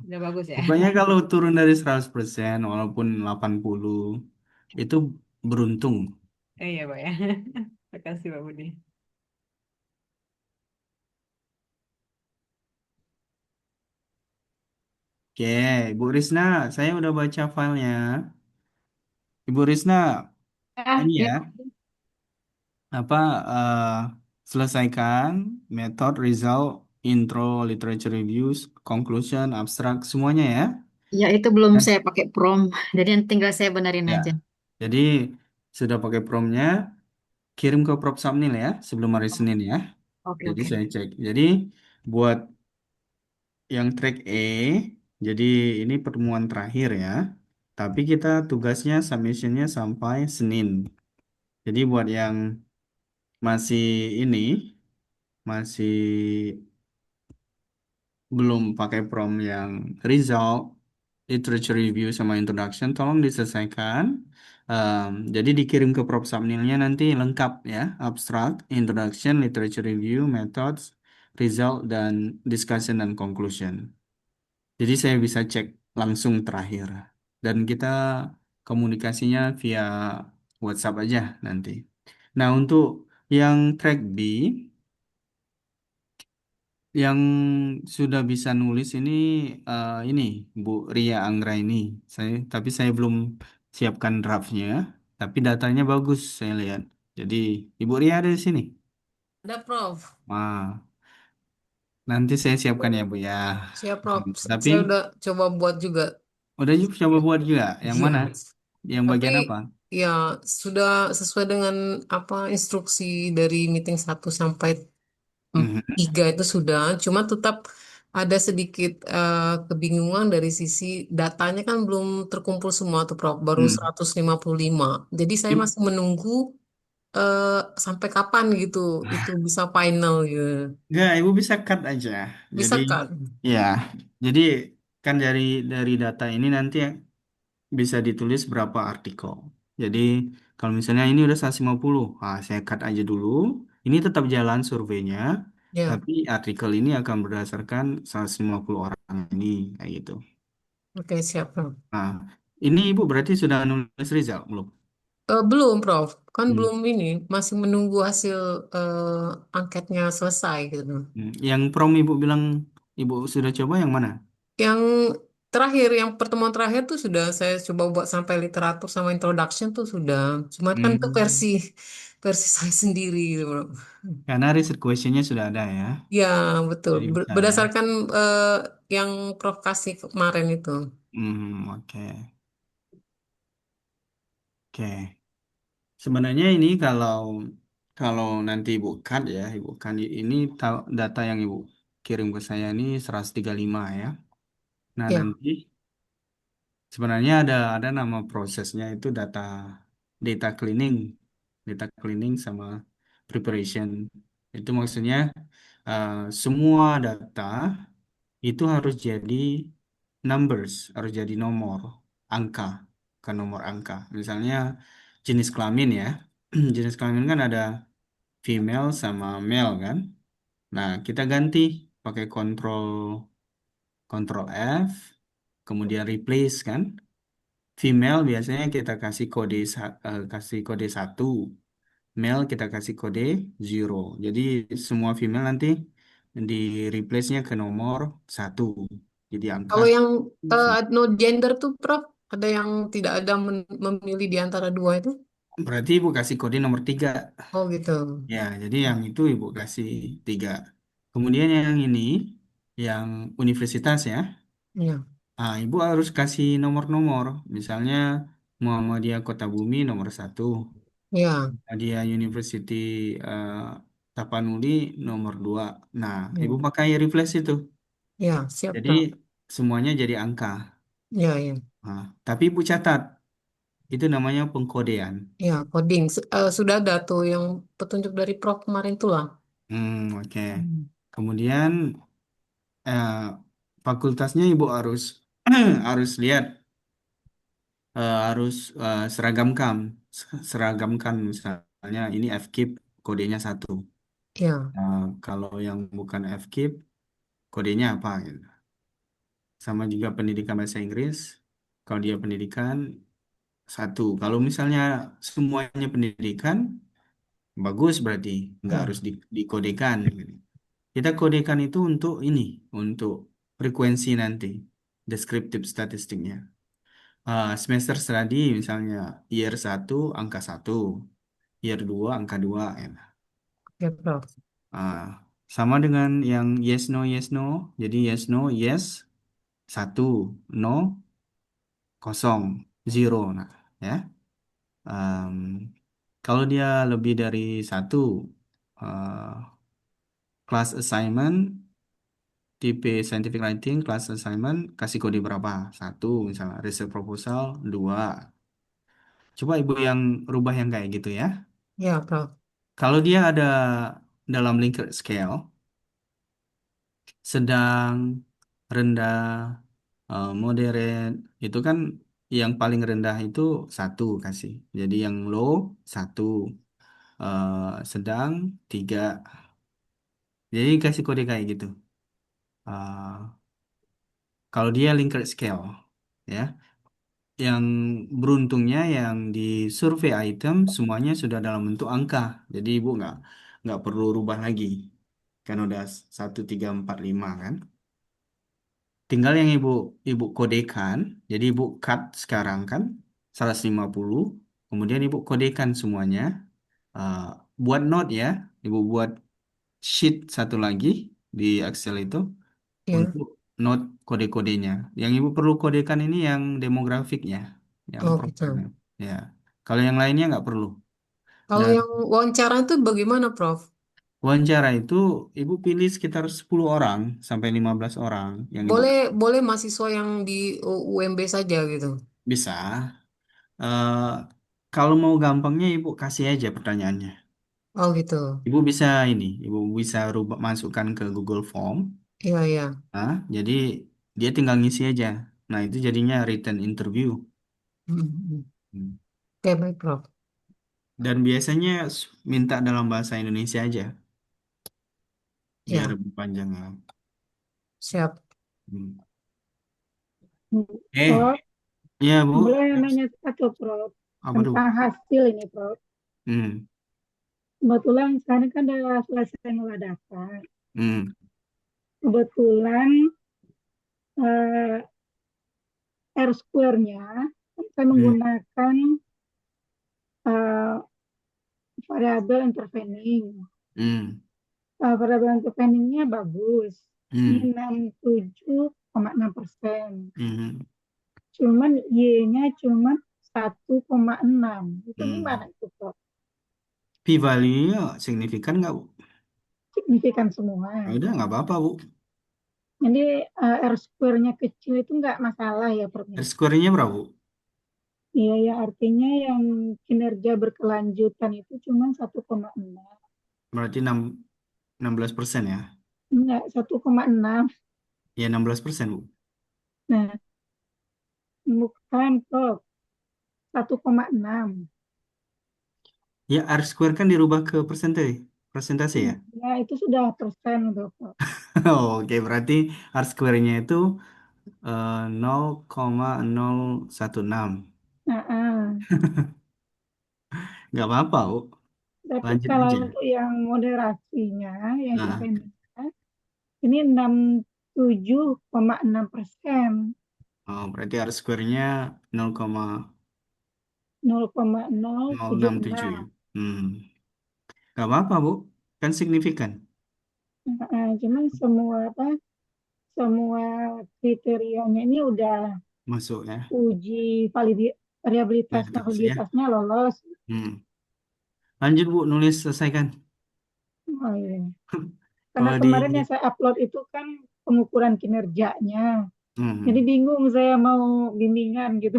Udah bagus ya. Pokoknya kalau turun dari 100% walaupun 80 itu beruntung. Iya, Pak ya. Terima kasih, Pak Budi. Oke, Ibu Risna, saya udah baca filenya. Ibu Risna, Ah, ini ya. ya, apa selesaikan method, result, intro, literature reviews, conclusion, abstract, semuanya ya. Ya, itu belum Ya. saya pakai prom. Jadi nanti tinggal saya benerin Ya. aja. Jadi sudah pakai promnya, kirim ke Prof Samnil ya sebelum hari Senin ya. Oke, Jadi oke. saya cek. Jadi buat yang track E, jadi ini pertemuan terakhir ya. Tapi kita tugasnya submissionnya sampai Senin. Jadi buat yang masih ini, masih belum pakai prompt yang result, literature review sama introduction, tolong diselesaikan. Jadi dikirim ke Prof Sabnilnya nanti lengkap ya, abstract, introduction, literature review, methods, result, dan discussion dan conclusion. Jadi saya bisa cek langsung terakhir. Dan kita komunikasinya via WhatsApp aja nanti. Nah, untuk yang track B, yang sudah bisa nulis ini Bu Ria Anggra ini. Tapi saya belum siapkan draftnya, tapi datanya bagus saya lihat. Jadi Ibu Ria ada di sini. Ada, Prof. Wah, nanti saya siapkan ya Bu ya. Siap, Prof. Tapi Saya udah coba buat juga. udah coba buat juga. Yang Iya. mana? Yang Tapi bagian apa? ya sudah sesuai dengan apa instruksi dari meeting 1 sampai Mhm. 3 itu sudah. Cuma tetap ada sedikit kebingungan dari sisi datanya kan belum terkumpul semua tuh, Prof. Baru Hmm. 155. Jadi saya Ib- masih menunggu eh, sampai kapan gitu itu bisa final gitu. Enggak, Ibu bisa cut aja. Jadi Bisa kan? ya, jadi kan dari data ini nanti bisa ditulis berapa artikel. Jadi kalau misalnya ini udah 150, saya cut aja dulu. Ini tetap jalan surveinya, Ya, tapi artikel ini akan berdasarkan 150 orang ini, kayak gitu. oke siap, Prof. Nah, ini Ibu berarti sudah nulis result belum? Belum, Prof. Kan Hmm. belum ini, masih menunggu hasil angketnya selesai gitu. Yang prom Ibu bilang Ibu sudah coba yang mana? Yang terakhir, yang pertemuan terakhir tuh sudah saya coba buat sampai literatur sama introduction tuh sudah. Cuma kan itu versi Hmm. versi saya sendiri gitu, Prof. Karena research questionnya sudah ada ya, Ya, betul. jadi bisa ya. Berdasarkan yang Prof kasih kemarin itu. Oke. Oke. Sebenarnya ini kalau kalau nanti Ibu cut ya, Ibu kan ini data yang Ibu kirim ke saya ini 135 ya. Nah, Ya, nanti sebenarnya ada nama prosesnya itu data cleaning, data cleaning sama preparation. Itu maksudnya eh, semua data itu harus jadi numbers, harus jadi nomor, angka, ke nomor angka. Misalnya jenis kelamin ya. Jenis kelamin kan ada female sama male kan. Nah, kita ganti pakai kontrol F, kemudian replace kan. Female biasanya kita kasih kode 1, male kita kasih kode 0. Jadi semua female nanti di replace-nya ke nomor 1. Jadi angka kalau yang 1. no gender tuh, Prof, ada yang tidak ada memilih di antara dua itu? Berarti Ibu kasih kode nomor 3. Oh gitu. Ya, jadi yang itu Ibu kasih 3. Kemudian yang ini, yang universitas ya, Ya, Ibu harus kasih nomor-nomor. Misalnya Muhammadiyah Kota Bumi nomor 1, ya, Muhammadiyah University eh, Tapanuli nomor 2. Nah, Ibu ya, pakai replace itu. ya, siap, Jadi Prof. semuanya jadi angka. Ya, ya, Tapi Ibu catat, itu namanya pengkodean. ya, coding. Sudah ada tuh yang petunjuk dari Prof kemarin tuh lah. Oke. Hmm. Kemudian eh, fakultasnya Ibu harus harus lihat, harus seragamkan, seragamkan misalnya ini FKIP kodenya 1. Ya, Kalau yang bukan FKIP kodenya apa gitu. Sama juga pendidikan bahasa Inggris. Kalau dia pendidikan 1. Kalau misalnya semuanya pendidikan, bagus berarti nggak ya. harus dikodekan. Kita kodekan itu untuk ini, untuk frekuensi nanti, deskriptif statistiknya. Semester study misalnya year 1 angka 1, year 2 angka 2 ya. Oke, Prof. Ah, Sama dengan yang yes no. Jadi no yes 1, no kosong, zero. Nah, ya. Em, Kalau dia lebih dari 1, eh, class assignment tipe scientific writing class assignment kasih kode berapa? 1 misalnya, research proposal 2. Coba Ibu yang rubah yang kayak gitu ya. Ya, Prof. Kalau dia ada dalam Likert scale, sedang, rendah, moderate, itu kan yang paling rendah itu satu kasih. Jadi yang low satu, sedang tiga. Jadi kasih kode kayak gitu. Uh, Kalau dia Likert scale, ya, yang beruntungnya yang di survei item semuanya sudah dalam bentuk angka. Jadi ibu nggak perlu rubah lagi. Kan udah 1, 3, 4, 5 kan. Tinggal yang ibu kodekan. Jadi ibu cut sekarang kan 150. Kemudian ibu kodekan semuanya. Uh, Buat note ya. Ibu buat sheet satu lagi di Excel itu Ya. untuk note kode-kodenya. Yang ibu perlu kodekan ini yang demografiknya, yang Oh gitu. profilnya. Ya. Kalau yang lainnya nggak perlu. Kalau Dan yang wawancara itu bagaimana, Prof? wawancara itu ibu pilih sekitar 10 orang sampai 15 orang yang ibu Boleh boleh mahasiswa yang di UMB saja gitu. bisa. Eh, Kalau mau gampangnya ibu kasih aja pertanyaannya. Oh gitu. Ibu bisa rubah masukkan ke Google Form. Iya, iya. Nah, jadi dia tinggal ngisi aja. Nah, itu jadinya written interview. Hmm, hmm. Hmm. Oke, baik, Prof. Dan biasanya minta dalam bahasa Indonesia aja, biar Ya, lebih panjang ya. siap. Hmm. Prof, Ya Bu, boleh nanya satu, Prof, apa tuh? tentang hasil ini, Prof. Hmm. Kebetulan sekarang kan udah selesai ngolah data. Hmm. Kebetulan eh, R-square-nya saya Hmm. menggunakan eh, variabel intervening. Hmm. Variabel interveningnya bagus. Ini Hmm. 67,6%. Hmm. Cuman Y-nya cuma 1,6. Itu Hmm. gimana itu, Prof? P-value-nya signifikan nggak Bu? Signifikan semua. Ya udah nggak apa-apa Bu. Jadi R-square-nya kecil itu nggak masalah ya, Prof, ya? Skornya berapa Bu? Iya, ya artinya yang kinerja berkelanjutan itu cuma 1,6. Berarti 16% ya? Enggak, 1,6. Ya 16% Bu. Nah, bukan, Prof. 1,6. Ya R square kan dirubah ke persentase ya? Ya, itu sudah persen itu, Prof. Oke, berarti R square-nya itu 0,016. Nah, Nggak apa-apa, Bu. tapi Lanjut kalau aja. untuk yang moderasinya, yang Nah, intervensinya, ini 67,6%. oh, berarti R square-nya 0,067 ya? 0,076. Hmm. Nggak apa-apa, Bu. Kan signifikan. Cuman semua kriterianya ini udah Masuk ya. uji variabilitas Kualitas ya. validitasnya lolos. Hmm. Lanjut, Bu. Nulis selesaikan. Oh, iya. Karena Kalau di... kemarin yang saya upload itu kan pengukuran kinerjanya. Jadi Hmm. bingung saya mau bimbingan gitu.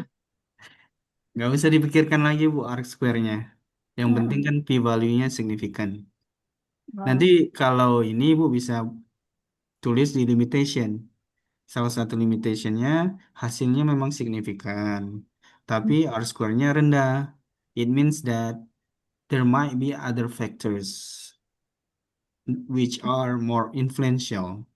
Nggak usah dipikirkan lagi, Bu, R square-nya. Yang penting Nah, kan P-value-nya signifikan. Nanti nah, kalau ini Ibu bisa tulis di limitation. Salah satu limitationnya hasilnya memang signifikan, tapi R square-nya rendah. It means that there might be other factors which are more influential.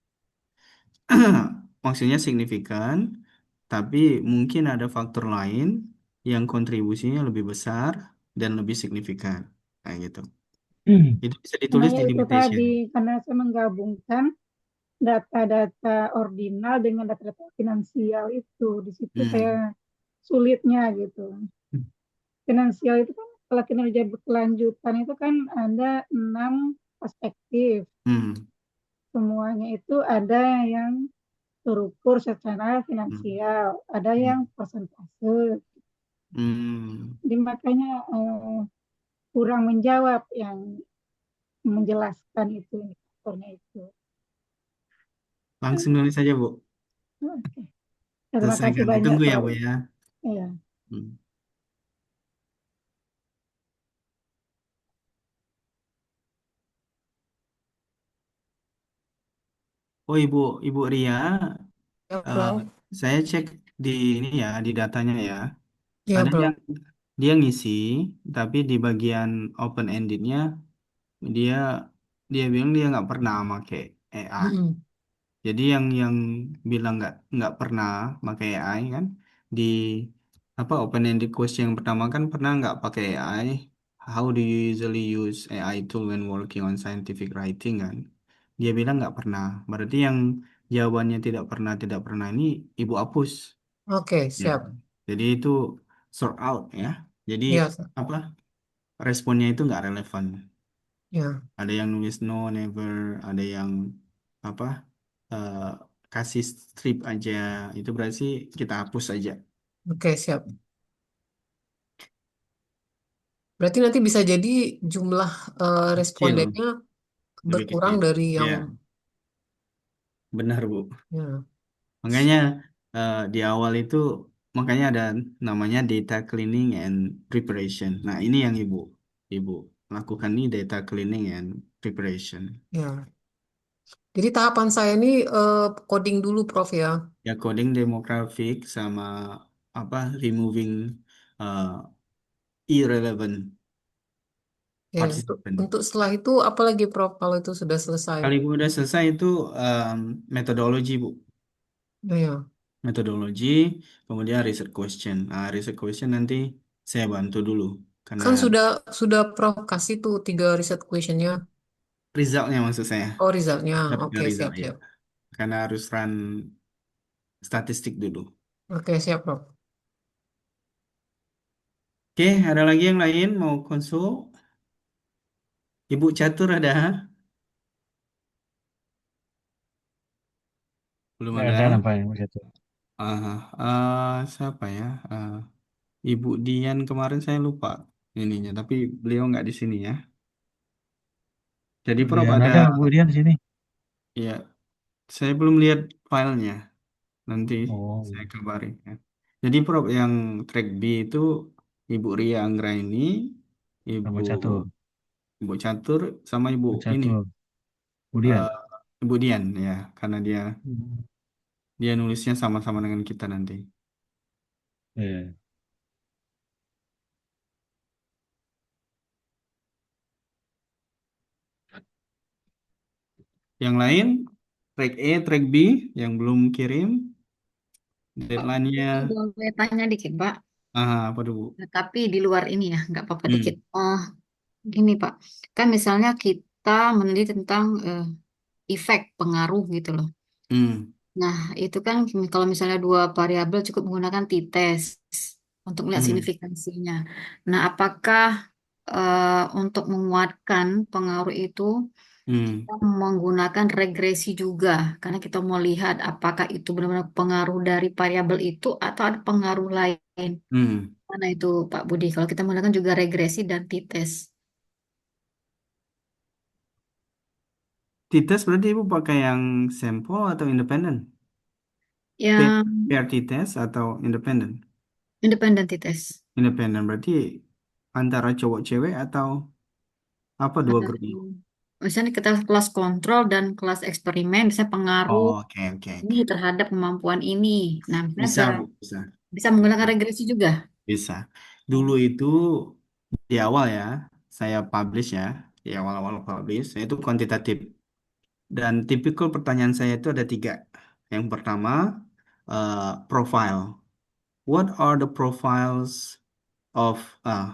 Maksudnya signifikan, tapi mungkin ada faktor lain yang kontribusinya lebih besar dan lebih signifikan. Nah, gitu. Itu bisa karena ditulis ya di itu limitation. tadi, karena saya menggabungkan data-data ordinal dengan data-data finansial itu. Di situ Hmm. saya sulitnya gitu. Finansial itu kan kalau kinerja berkelanjutan itu kan ada 6 perspektif. Hmm. Semuanya itu ada yang terukur secara Hmm. finansial, ada yang Hmm. persentase. Hmm. Jadi makanya kurang menjawab yang menjelaskan itu indikatornya itu. Langsung nulis saja, Bu. Oke. Terima kasih Selesaikan. banyak, Ditunggu ya, Prof. Bu ya. Iya. Hmm. Oh, Ibu Ria, Ya, eh, Prof. saya cek di ini ya, di datanya ya. Ya, Ada yang Prof. dia ngisi, tapi di bagian open endednya dia dia bilang dia nggak pernah pakai AI. Mm-mm. Jadi yang bilang nggak pernah pakai AI kan di apa open ended question yang pertama kan pernah nggak pakai AI? How do you usually use AI tool when working on scientific writing kan? Dia bilang nggak pernah. Berarti yang jawabannya tidak pernah ini ibu hapus. Oke, Ya. siap. Jadi itu sort out ya. Jadi Ya, apa responnya itu nggak relevan. ya. Ada yang nulis no, never, ada yang apa eh, kasih strip aja. Itu berarti kita hapus aja. Oke, siap. Berarti nanti bisa jadi jumlah Kecil, respondennya lebih berkurang kecil. dari yang Ya, benar Bu. ya. Makanya di awal itu makanya ada namanya data cleaning and preparation. Nah, ini yang Ibu lakukan nih data cleaning and preparation. Ya. Jadi tahapan saya ini coding dulu, Prof ya. Ya coding demographic sama apa removing uh, irrelevant Ya, participant. untuk setelah itu apa lagi, Prof, kalau itu sudah selesai? Kali Ibu udah selesai itu metodologi Bu. Ya, ya. Metodologi, kemudian research question. Nah, research question nanti saya bantu dulu karena Kan sudah Prof kasih tuh 3 riset questionnya. resultnya maksud saya. Oh, resultnya. Dapatkan Oke, result ya. siap-siap. Karena harus run statistik dulu. Oke, siap, Prof. Oke, ada lagi yang lain mau konsul? Ibu Catur ada? Belum Nggak ada. ada nampaknya Mas itu. Siapa ya? Ibu Dian kemarin saya lupa ininya, tapi beliau nggak di sini ya. Jadi Prof Kemudian ada, ada Bu Dian di sini. ya saya belum lihat filenya. Nanti Oh, saya kabarin ya. Jadi Prof yang track B itu Ibu Ria Anggraini, Ibu sama catur, Ibu Catur sama Ibu ini catur. eh, Kemudian, Ibu Dian ya, karena dia hmm. dia nulisnya sama-sama dengan kita nanti. eh, Yang lain track E, track B yang belum kirim Pak, ini deadline-nya boleh tanya dikit, Pak. apa dulu? Nah, tapi di luar ini ya, nggak apa-apa dikit. Hmm. Gini, Pak. Kan misalnya kita meneliti tentang efek pengaruh gitu loh. Hmm. Nah, itu kan kalau misalnya dua variabel cukup menggunakan t-test untuk melihat Hmm. signifikansinya. Nah, apakah untuk menguatkan pengaruh itu Hmm. kita menggunakan regresi juga? Karena kita mau lihat apakah itu benar-benar pengaruh dari variabel itu atau ada pengaruh lain. Hmm. Mana itu, Pak Budi? Kalau kita menggunakan juga regresi dan t-test. T-test berarti Ibu pakai yang sampel atau independen? Pair, Yang pair T-test atau independen? independen t-test. Independen berarti antara cowok cewek atau apa dua Eh, grupnya? Misalnya kita kelas kontrol dan kelas eksperimen, bisa pengaruh Oh, oke oke ini oke. terhadap kemampuan ini. Nah, misalnya Bisa Bu, bisa. bisa menggunakan regresi juga. Bisa. Dulu itu di awal ya, saya publish ya, di awal-awal publish, saya itu kuantitatif. Dan tipikal pertanyaan saya itu ada tiga. Yang pertama, profile. What are the profiles of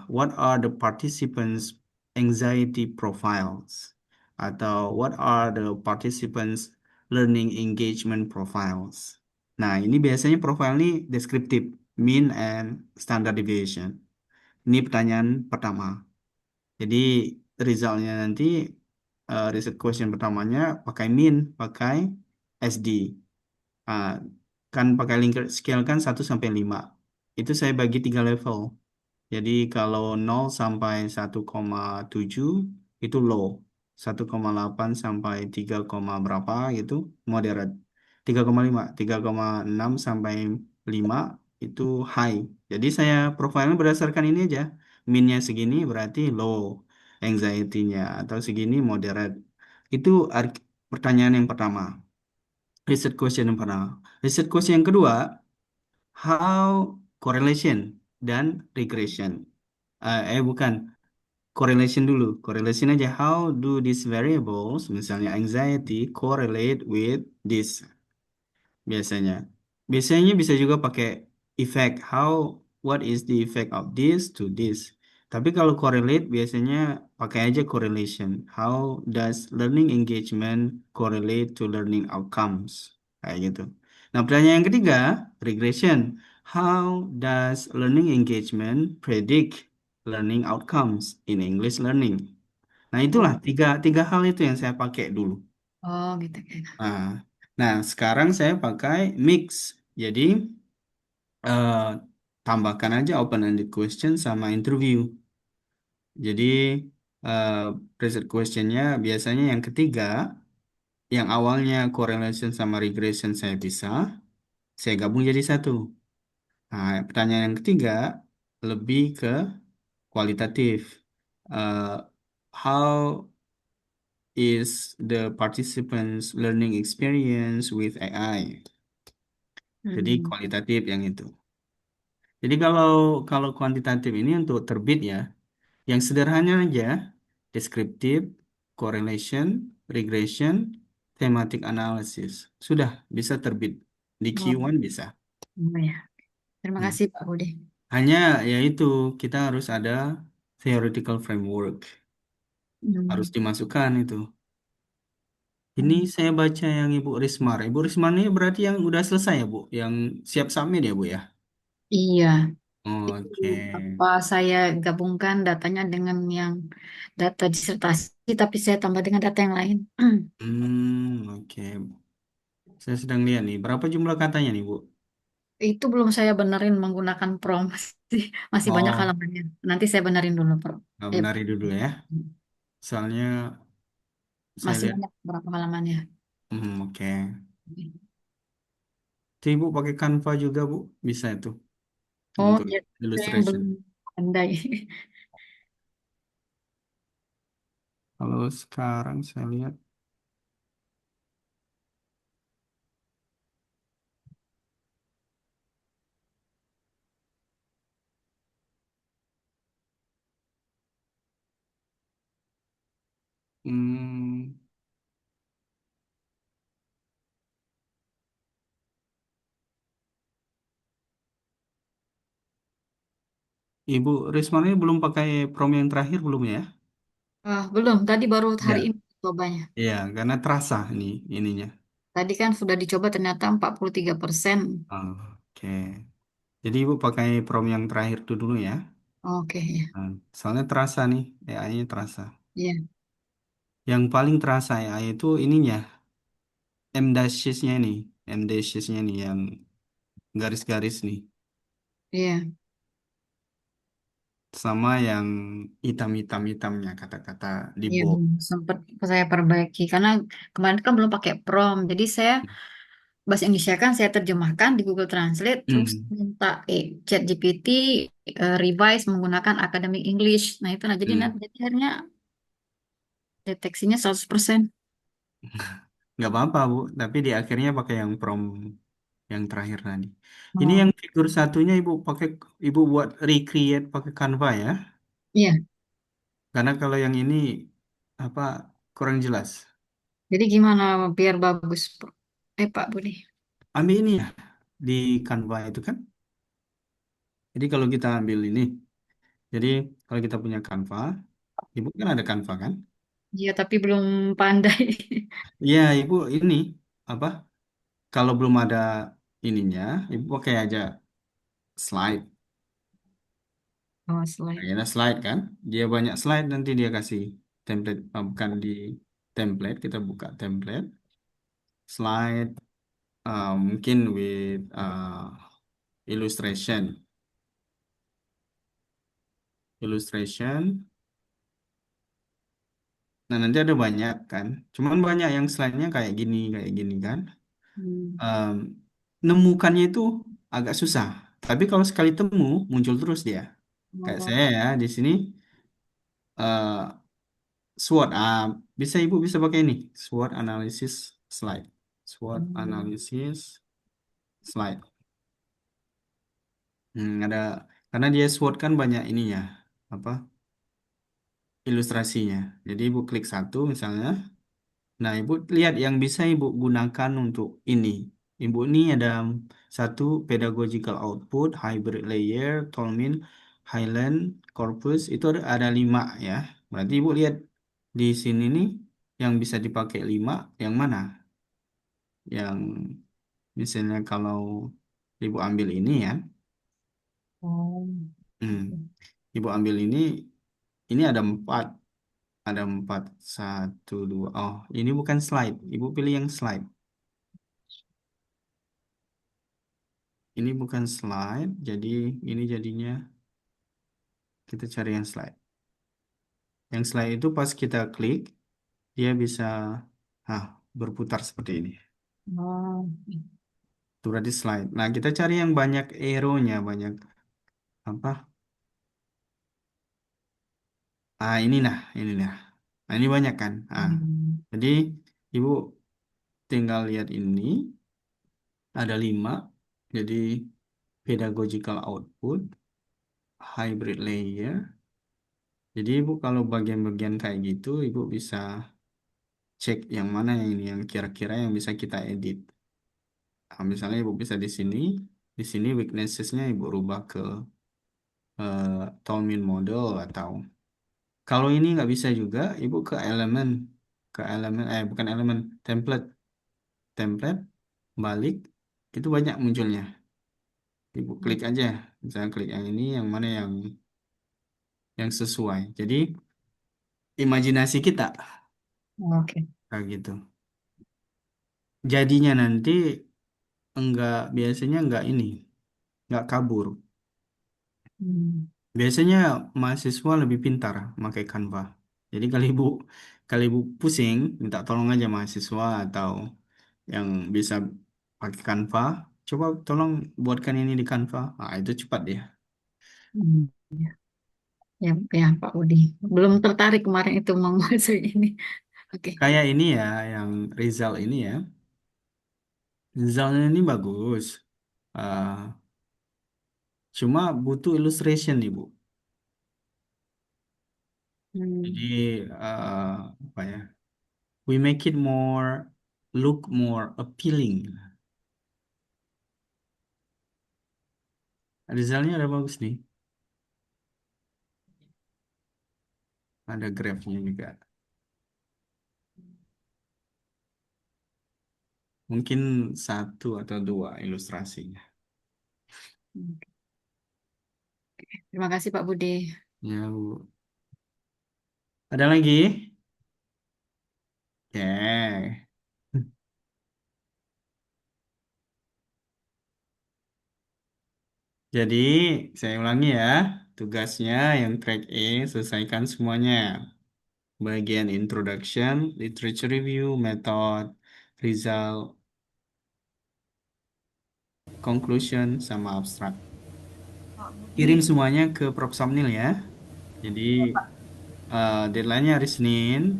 what are the participants' anxiety profiles? Atau what are the participants' learning engagement profiles? Nah, ini biasanya profile ini deskriptif, mean and standard deviation. Ini pertanyaan pertama. Jadi resultnya nanti research question pertamanya pakai mean, pakai SD. Ah, kan pakai Likert scale kan 1 sampai 5. Itu saya bagi 3 level. Jadi kalau 0 sampai 1,7 itu low. 1,8 sampai 3, berapa gitu moderate. 3,5, 3,6 sampai 5 itu high. Jadi saya profilnya berdasarkan ini aja. Minnya segini berarti low anxiety-nya atau segini moderate. Itu pertanyaan yang pertama. Research question yang pertama. Research question yang kedua, how correlation dan regression. Bukan, correlation dulu. Correlation aja. How do these variables, misalnya anxiety, correlate with this? Biasanya. Biasanya bisa juga pakai effect. What is the effect of this to this? Tapi kalau correlate biasanya pakai aja correlation. How does learning engagement correlate to learning outcomes? Kayak gitu. Nah, pertanyaan yang ketiga, regression. How does learning engagement predict learning outcomes in English learning? Nah, itulah Oh, tiga hal itu yang saya pakai dulu. oh gitu kan. Nah, nah, sekarang saya pakai mix. Jadi eh, tambahkan aja open-ended question sama interview. Jadi eh, preset questionnya biasanya yang ketiga, yang awalnya correlation sama regression saya pisah, saya gabung jadi satu. Nah, pertanyaan yang ketiga lebih ke kualitatif. Eh, how is the participants' learning experience with AI? Jadi Hmm. kualitatif yang itu. Jadi kalau kuantitatif ini untuk terbit ya, yang sederhana aja, deskriptif, correlation, regression, thematic analysis. Sudah bisa terbit. Di Oh, Q1 bisa. oh ya. Terima Hmm. kasih Pak Budi. Hanya yaitu kita harus ada theoretical framework. Harus Hmm. dimasukkan itu. Ini Hmm. saya baca yang Ibu Rismar. Ibu Rismar ini berarti yang udah selesai ya Bu? Yang siap submit ya Bu ya? Iya. Itu Oke. apa saya gabungkan datanya dengan yang data disertasi, tapi saya tambah dengan data yang lain. Oke. Saya sedang lihat nih. Berapa jumlah katanya nih Bu? Itu belum saya benerin menggunakan prompt. Masih banyak Oh, halamannya. Nanti saya benerin dulu, Pro. nggak Eh, benari dulu ya. Soalnya saya masih lihat, banyak berapa halamannya. oke. Itu Ibu pakai Canva juga Bu? Bisa itu Oh, untuk ya, saya yang illustration. belum pandai. Kalau sekarang saya lihat, hmm, Ibu Risma ini belum pakai prom yang terakhir belum ya? Belum, tadi baru hari Ya. ini cobanya. Iya, karena terasa ininya. Tadi kan sudah dicoba ternyata 43%. Oke. Jadi Ibu pakai prom yang terakhir itu dulu ya. Oke, ya. Nah, soalnya terasa nih, AI-nya terasa. Iya, Yang paling terasa AI itu ininya, M-nya ini, M-nya nih yang garis-garis nih. iya. Sama yang hitam-hitamnya kata-kata di Iya, bold. sempat saya perbaiki karena kemarin kan belum pakai prompt. Jadi saya bahasa Indonesia kan saya terjemahkan di Google Translate terus Hmm. minta ChatGPT revise menggunakan academic English. Nah, itu nah Hmm. jadi akhirnya deteksinya 100%. Nggak apa-apa Bu, tapi di akhirnya pakai yang prom yang terakhir tadi. Ini yang Oh, figur satunya Ibu buat recreate pakai Canva ya, iya. karena kalau yang ini apa kurang jelas. Jadi gimana biar bagus, Pak Budi? Ambil ini ya di Canva itu kan. Jadi kalau kita ambil ini, jadi kalau kita punya Canva, Ibu kan ada Canva kan? Iya, tapi belum pandai. Iya, Ibu ini apa? Kalau belum ada ininya, Ibu pakai aja slide. Oh, slide. Kayaknya slide kan? Dia banyak slide nanti dia kasih template, bukan di template, kita buka template, slide, mungkin with illustration, illustration. Nah nanti ada banyak kan? Cuman banyak yang slide-nya kayak gini kan? Hmm. Em, Nemukannya itu agak susah. Tapi kalau sekali temu muncul terus dia. Kayak Oh, saya ya di sini eh SWOT. Bisa Ibu bisa pakai ini SWOT analysis slide. SWOT analysis slide. Ada karena dia SWOT kan banyak ininya apa ilustrasinya. Jadi ibu klik satu misalnya. Nah, ibu lihat yang bisa ibu gunakan untuk ini. Ibu ini ada satu pedagogical output, hybrid layer, Tolmin, Highland, corpus itu ada 5 ya. Berarti ibu lihat di sini nih yang bisa dipakai 5 yang mana? Yang misalnya kalau ibu ambil ini ya, Oh. hmm, ibu ambil ini ada 4, 1, 2. Oh, ini bukan slide. Ibu pilih yang slide. Ini bukan slide, jadi ini jadinya kita cari yang slide. Yang slide itu pas kita klik, dia bisa berputar seperti ini. Oh. Itu berarti slide. Nah, kita cari yang banyak arrow-nya, banyak apa? Ini nah. Nah, ini banyak kan? Jadi ibu tinggal lihat ini, ada 5. Jadi pedagogical output, hybrid layer. Jadi ibu kalau bagian-bagian kayak gitu, ibu bisa cek yang mana yang ini yang kira-kira yang bisa kita edit. Nah, misalnya ibu bisa di sini weaknesses-nya ibu rubah ke Tolmin model atau kalau ini nggak bisa juga, ibu bukan elemen template balik itu banyak munculnya. Ibu klik aja, misalnya klik yang ini, yang mana yang sesuai. Jadi imajinasi kita Oke. kayak gitu. Jadinya nanti biasanya nggak kabur. Biasanya mahasiswa lebih pintar pakai Canva. Jadi kalau ibu pusing, minta tolong aja mahasiswa atau yang bisa pakai Canva, coba tolong buatkan ini di Canva. Itu cepat dia. Hmm, ya, ya, ya, Pak Budi. Belum tertarik kemarin itu menguasai ini. Oke. Kayak ini ya, yang result ini ya. Resultnya ini bagus. Ah, cuma butuh illustration nih, Bu. Jadi apa ya? We make it look more appealing. Resultnya udah bagus nih. Ada grafnya juga. Mungkin 1 atau 2 ilustrasinya. Terima kasih Pak Budi. Ya, Bu. Ada lagi? Oke. Jadi, saya ulangi ya. Tugasnya yang track A, selesaikan semuanya. Bagian introduction, literature review, method, result, conclusion, sama abstract. Kirim semuanya ke Prof. Samnil ya. Jadi, deadline-nya hari Senin.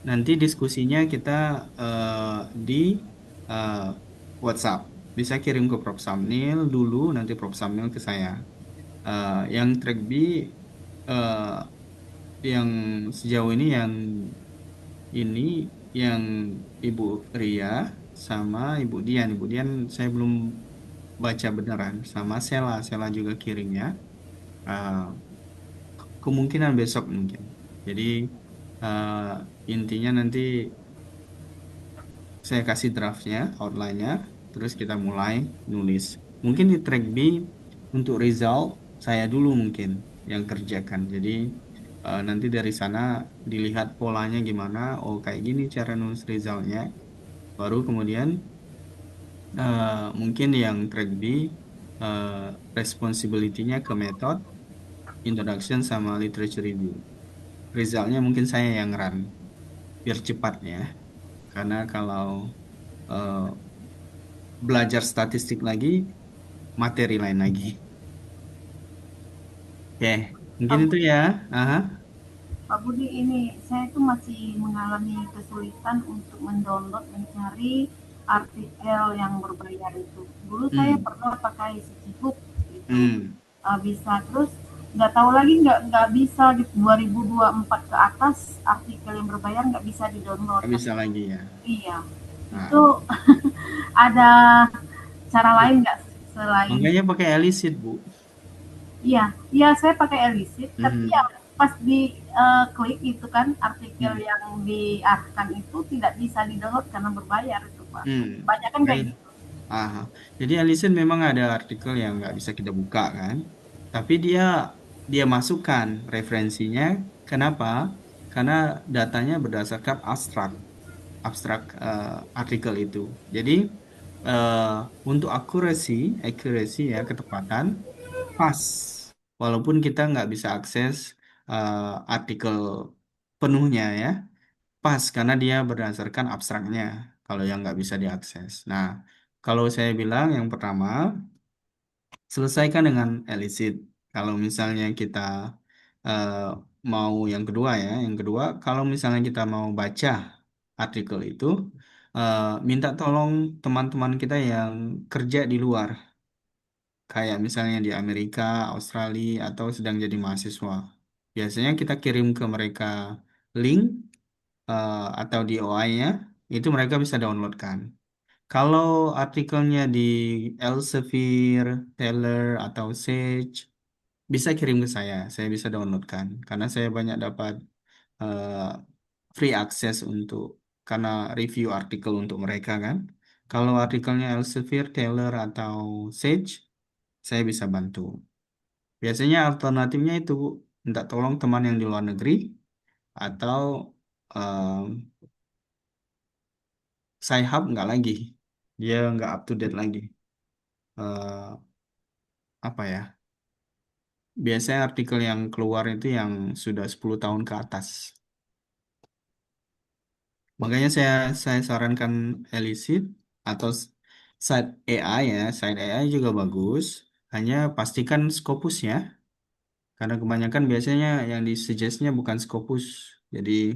Nanti diskusinya kita di eh, WhatsApp. Bisa kirim ke Prof. Samnil dulu, nanti Prof. Samnil ke saya. Yang track B, eh, yang sejauh ini ini yang Ibu Ria sama Ibu Dian. Ibu Dian saya belum baca beneran. Sama Sela juga kirimnya. Eh, Kemungkinan besok mungkin. Jadi intinya nanti saya kasih draftnya, outline-nya, terus kita mulai nulis. Mungkin di track B untuk result saya dulu mungkin yang kerjakan. Jadi nanti dari sana dilihat polanya gimana. Oh kayak gini cara nulis resultnya. Baru kemudian mungkin yang track B responsibility-nya ke method, introduction sama literature review. Resultnya mungkin saya yang run biar cepat ya. Karena kalau belajar statistik lagi, materi lain lagi. Oke, mungkin itu ya. Pak Budi, ini saya tuh masih mengalami kesulitan untuk mendownload, mencari artikel yang berbayar itu. Dulu saya pernah pakai Citibook itu bisa, terus nggak tahu lagi nggak bisa gitu, 2024 ke atas artikel yang berbayar nggak bisa di-download. Nggak bisa lagi ya. Iya, Nah, itu ada cara lain nggak selain? makanya pakai Elicit, Bu. Iya, saya pakai Elicit, tapi ya pas di klik itu kan artikel yang diarahkan itu tidak bisa di-download karena berbayar itu, Pak. Banyak kan kayak gitu. Jadi Elicit memang ada artikel yang nggak bisa kita buka kan, tapi dia masukkan referensinya. Kenapa? Karena datanya berdasarkan abstrak artikel itu. Jadi untuk accuracy ya, ketepatan pas, walaupun kita nggak bisa akses artikel penuhnya ya, pas karena dia berdasarkan abstraknya kalau yang nggak bisa diakses. Nah, kalau saya bilang yang pertama, selesaikan dengan Elicit. Kalau misalnya kita eh, mau yang kedua ya, kalau misalnya kita mau baca artikel itu, minta tolong teman-teman kita yang kerja di luar, kayak misalnya di Amerika, Australia, atau sedang jadi mahasiswa. Biasanya kita kirim ke mereka link atau di OI-nya, itu mereka bisa downloadkan. Kalau artikelnya di Elsevier, Taylor, atau Sage, bisa kirim ke saya bisa downloadkan. Karena saya banyak dapat eh, free access karena review artikel untuk mereka kan. Kalau artikelnya Elsevier, Taylor, atau Sage, saya bisa bantu. Biasanya alternatifnya itu minta tolong teman yang di luar negeri atau Sci-Hub nggak lagi, dia nggak up to date lagi. Eh, apa ya? Biasanya artikel yang keluar itu yang sudah 10 tahun ke atas. Makanya saya sarankan Elicit atau Site AI ya. Site AI juga bagus. Hanya pastikan Scopus-nya. Karena kebanyakan biasanya yang disuggest-nya bukan Scopus. Jadi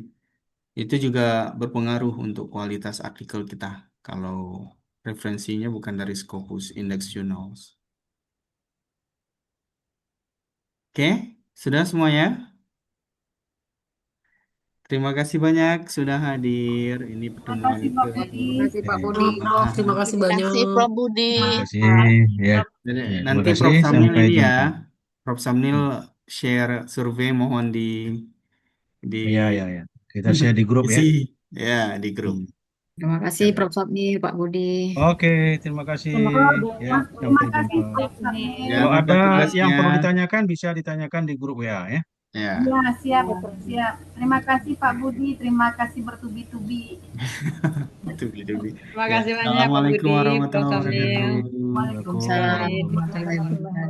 itu juga berpengaruh untuk kualitas artikel kita. Kalau referensinya bukan dari Scopus Index Journals. Oke, sudah semuanya? Terima kasih banyak sudah hadir. Ini Terima pertemuan kasih Pak ke Budi. Terima kasih Pak Budi. Prof, terima kasih Terima banyak. kasih, Prof. Budi. Terima kasih ya. Jadi, Ya, terima nanti kasih. Prof. Samnil Sampai ini ya, jumpa. Prof. Samnil share survei mohon di Ya, ya, ya. Kita share di grup ya. isi ya di grup. Terima kasih Ya. Prof. Sopni, Pak Budi. Oke, terima kasih. Ya, Terima sampai kasih jumpa. Prof. Sapni. Jangan Kalau lupa ada yang tugasnya. perlu ditanyakan, bisa ditanyakan di grup ya. Ya. Ya, siap. Terima kasih Pak Budi, terima kasih bertubi-tubi. Tubi-tubi. Terima Ya. kasih banyak Pak Assalamualaikum Budi, Prof. warahmatullahi Samnil. wabarakatuh. Waalaikumsalam Waalaikumsalam. warahmatullahi wabarakatuh.